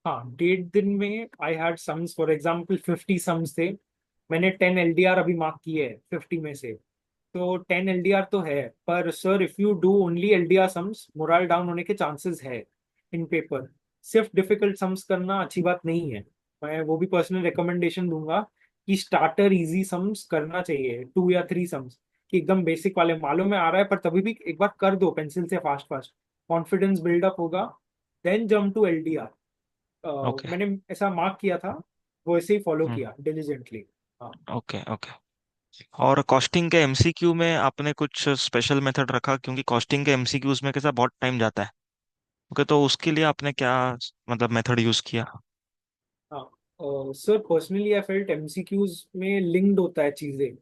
हाँ, 1.5 दिन में I had sums, for example 50 sums थे। मैंने 10 एलडीआर अभी मार्क किए हैं 50 में से। तो 10 एलडीआर तो है, पर sir if you do only LDR sums, moral down होने के चांसेस है इन पेपर। सिर्फ डिफिकल्ट सम्स करना अच्छी बात नहीं है। मैं वो भी पर्सनल रिकमेंडेशन दूंगा कि स्टार्टर इजी सम्स करना चाहिए, 2 या 3 सम्स, कि एकदम बेसिक वाले मालूम में आ रहा है, पर तभी भी एक बार कर दो पेंसिल से फास्ट फास्ट, कॉन्फिडेंस बिल्डअप होगा। Then jump to LDR.
Okay.
मैंने ऐसा मार्क किया था, वो ऐसे ही फॉलो
हम्म।
किया डिलीजेंटली।
ओके। ओके। और कॉस्टिंग के एमसीक्यू में आपने कुछ स्पेशल मेथड रखा, क्योंकि कॉस्टिंग के एमसीक्यूज में कैसा बहुत टाइम जाता है? ओके, तो उसके लिए आपने क्या मतलब मेथड यूज किया?
हाँ sir, personally I felt MCQs में लिंक्ड होता है चीजें।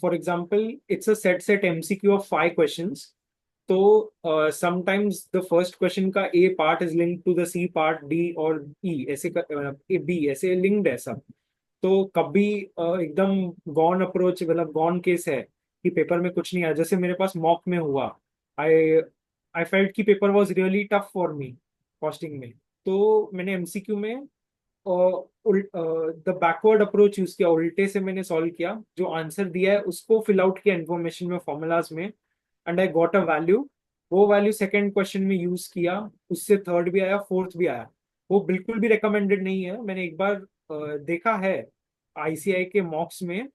For example, it's a set set MCQ of 5 questions. तो समटाइम्स द फर्स्ट क्वेश्चन का A part is linked to the C part, D और ई ऐसे बी ऐसे लिंक्ड है सब। तो कभी एकदम गॉन अप्रोच, मतलब गॉन केस है कि पेपर में कुछ नहीं आया, जैसे मेरे पास मॉक में हुआ। आई आई फेल्ट कि paper was really tough for me costing में। तो मैंने एमसीक्यू में द बैकवर्ड अप्रोच यूज किया, उल्टे से मैंने सॉल्व किया, जो आंसर दिया है उसको फिल आउट किया इन्फॉर्मेशन में, फॉर्मूलाज में, and I got a value. वो वैल्यू सेकंड क्वेश्चन में यूज किया, उससे थर्ड भी आया, फोर्थ भी आया। वो बिल्कुल भी रिकमेंडेड नहीं है। मैंने एक बार देखा है आईसीआई के मॉक्स में,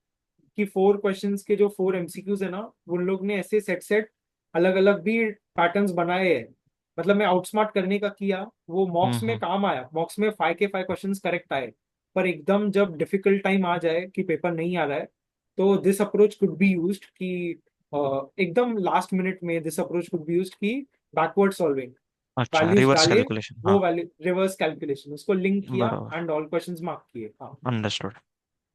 कि 4 क्वेश्चंस के जो 4 एमसीक्यूज है ना, उन लोग ने ऐसे सेट सेट अलग अलग भी पैटर्न्स बनाए हैं। मतलब मैं आउटस्मार्ट करने का किया, वो मॉक्स में
हम्म।
काम आया, मॉक्स में 5 के 5 क्वेश्चंस करेक्ट आए। पर एकदम जब डिफिकल्ट टाइम आ जाए कि पेपर नहीं आ रहा है, तो this approach could be used कि एकदम लास्ट मिनट में this approach could be used कि बैकवर्ड सॉल्विंग,
अच्छा,
वैल्यूज
रिवर्स
डाले,
कैलकुलेशन, हाँ।
वो वैल्यू रिवर्स कैलकुलेशन, उसको लिंक किया
बराबर।
एंड ऑल क्वेश्चंस मार्क किए। हाँ।
अंडरस्टूड।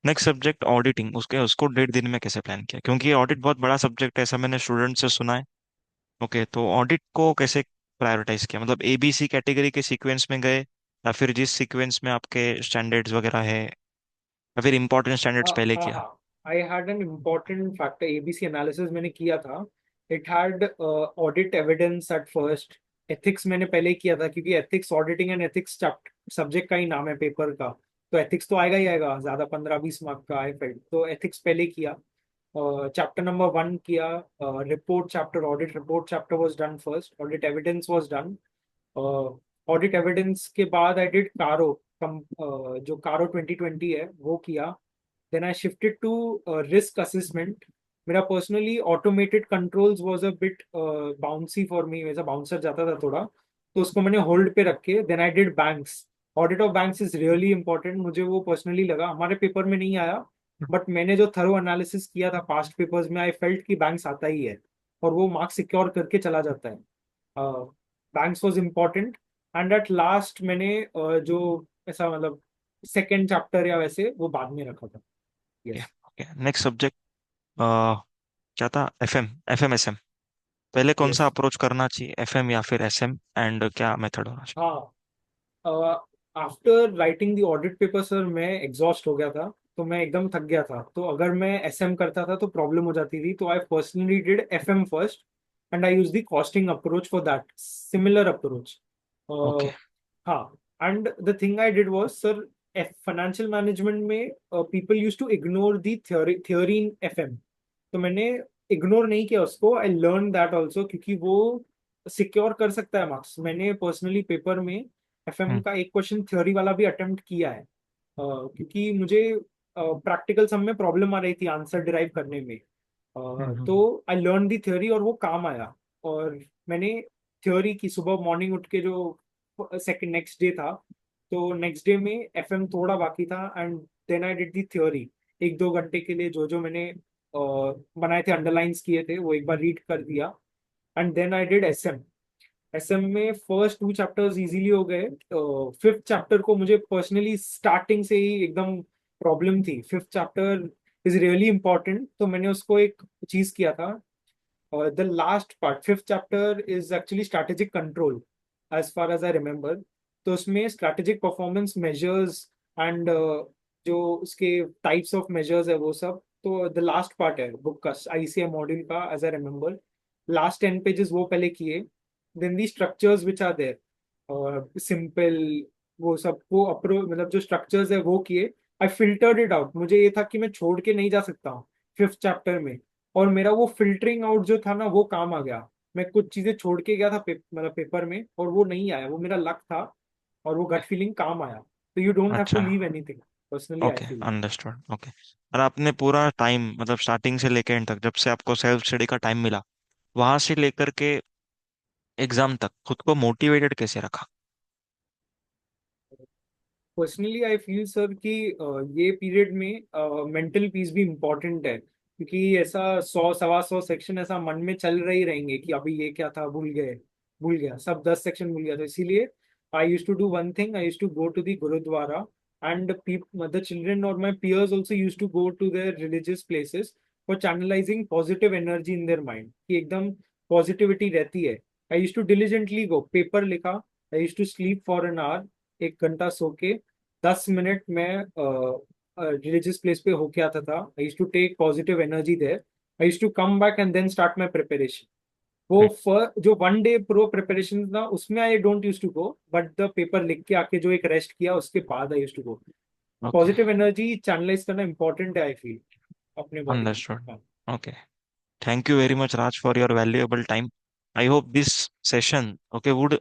नेक्स्ट सब्जेक्ट ऑडिटिंग, उसके उसको 1.5 दिन में कैसे प्लान किया? क्योंकि ऑडिट बहुत बड़ा सब्जेक्ट है, ऐसा मैंने स्टूडेंट से सुना है। ओके, तो ऑडिट को कैसे प्रायोरिटाइज किया? मतलब एबीसी कैटेगरी के सीक्वेंस में गए, या फिर जिस सीक्वेंस में आपके स्टैंडर्ड्स वगैरह है, या फिर इंपॉर्टेंट स्टैंडर्ड्स
हाँ
पहले
हाँ
किया?
हाँ, I had an important factor, ABC analysis मैंने किया था। It had audit evidence at first. Ethics मैंने पहले किया था, क्योंकि ethics, auditing and ethics subject का ही नाम है पेपर का। तो एथिक्स तो आएगा ही आएगा, ज्यादा 15-20 मार्क का आई फेल्ट, तो एथिक्स पहले किया। चैप्टर नंबर 1 किया, report chapter, audit report chapter was done first, audit evidence was done. Audit evidence के बाद आई डिड कारो। जो कारो 2020 है वो किया। Then I shifted to risk assessment. मेरा personally automated controls was a bit bouncy for me, वैसा बाउंसर जाता था थोड़ा, तो उसको मैंने होल्ड पे रखे। Then I did banks. Audit of banks is really important, मुझे वो पर्सनली लगा। हमारे पेपर में नहीं आया, बट मैंने जो थरो एनालिसिस किया था पास्ट पेपर्स में, आई फेल्ट कि बैंक्स आता ही है और वो मार्क्स सिक्योर करके चला जाता है। Banks was important. And at last मैंने जो ऐसा मतलब सेकेंड चैप्टर या वैसे वो बाद में रखा था। यस।
ओके, नेक्स्ट सब्जेक्ट क्या था? FM, FM SM. पहले कौन सा
यस।
अप्रोच करना चाहिए, एफएम या फिर एसएम, एंड क्या मेथड होना चाहिए?
हाँ, after writing the audit paper sir मैं एग्जॉस्ट हो गया था, तो मैं एकदम थक गया था। तो अगर मैं एसएम करता था तो प्रॉब्लम हो जाती थी, तो I personally did FM first and I use the costing approach for that, similar approach.
Okay.
हाँ। And the thing I did was sir, financial management में people use to ignore the theory in FM. तो मैंने ignore नहीं किया उसको, I learn that also, क्योंकि वो secure कर सकता है मार्क्स। मैंने पर्सनली पेपर में एफएम
हम्म
का एक क्वेश्चन थ्योरी वाला भी अटेम्प्ट किया है, क्योंकि मुझे प्रैक्टिकल सम में प्रॉब्लम आ रही थी आंसर डिराइव करने में।
हम्म
तो आई लर्न दी थ्योरी और वो काम आया। और मैंने थ्योरी की सुबह मॉर्निंग उठ के जो सेकंड नेक्स्ट डे था, तो नेक्स्ट डे में एफएम थोड़ा बाकी था and then I did the theory. एक दो घंटे के लिए जो जो मैंने बनाए थे, अंडरलाइंस किए थे, वो एक बार रीड कर दिया। And then I did SM. SM में फर्स्ट टू चैप्टर्स इजीली हो गए। फिफ्थ चैप्टर को मुझे पर्सनली स्टार्टिंग से ही एकदम प्रॉब्लम थी। Fifth chapter is really important, तो मैंने उसको एक चीज किया था। The last part fifth chapter is actually strategic control, as far as I remember. तो उसमें स्ट्रैटेजिक परफॉर्मेंस मेजर्स एंड जो उसके टाइप्स ऑफ मेजर्स है वो सब, तो द लास्ट पार्ट है बुक का, आईसीए मॉड्यूल का, as I remember. Last 10 pages वो पहले किए। Then the structures which are there, simple, वो सब वो अप्रो मतलब जो स्ट्रक्चर्स है वो किए। आई फिल्टर्ड इट आउट, मुझे ये था कि मैं छोड़ के नहीं जा सकता हूँ फिफ्थ चैप्टर में। और मेरा वो फिल्टरिंग आउट जो था ना वो काम आ गया। मैं कुछ चीजें छोड़ के गया था मतलब पेपर में, और वो नहीं आया, वो मेरा लक था। और वो गट फीलिंग काम आया। तो यू डोंट हैव टू
अच्छा।
Leave anything, personally I
okay,
feel.
Understood. Okay. और आपने पूरा टाइम, मतलब स्टार्टिंग से लेकर एंड तक, जब से आपको सेल्फ स्टडी का टाइम मिला, वहां से लेकर के एग्जाम तक, खुद को मोटिवेटेड कैसे रखा?
पर्सनली आई फील सर कि ये पीरियड में मेंटल पीस भी इम्पोर्टेंट है, क्योंकि ऐसा 100 सवा 100 सेक्शन ऐसा मन में चल रहे ही रहेंगे कि अभी ये क्या था, भूल गए, भूल गया सब 10 सेक्शन भूल गया। तो इसीलिए I use to do one thing, I use to go to the gurdwara and the children और my peers also used to go to their religious places for channelizing positive energy in their mind, कि एकदम positivity रहती है। I use to diligently go, paper लिखा, I use to sleep for an hour, 1 घंटा सो के 10 minute में religious place पे होके आता था। I use to take positive energy there, I use to come back and then start my preparation. वो जो 1 डे प्रो प्रिपरेशन था उसमें I don't use to go, but the paper लिख के आके जो एक रेस्ट किया उसके बाद I use to go.
Okay,
positive energy channelize करना इंपॉर्टेंट है आई फील, अपने बॉडी में।
अंडरस्टूड।
हाँ।
Okay, thank you very much Raj for your valuable time. I hope this session okay would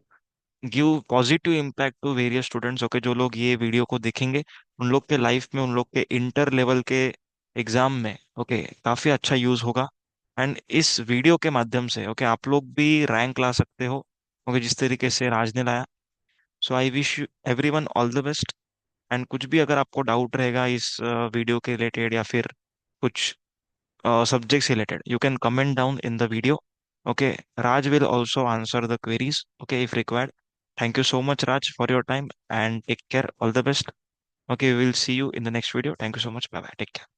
give positive impact to various students. Okay, जो लोग ये video को देखेंगे, उन लोग के लाइफ में, उन लोग के इंटर लेवल के एग्जाम में ओके काफी अच्छा यूज होगा। एंड इस वीडियो के माध्यम से ओके आप लोग भी रैंक ला सकते हो, ओके, जिस तरीके से राज ने लाया। So I wish you everyone all the best. And कुछ भी अगर आपको डाउट रहेगा इस वीडियो के रिलेटेड या फिर कुछ subjects related, you can comment down in the video. Okay, Raj will also answer the queries, okay, if required. Thank you so much, Raj, for your time, and take care. All the best. Okay, we will see you in the next video. Thank you so much. Bye bye. Take care.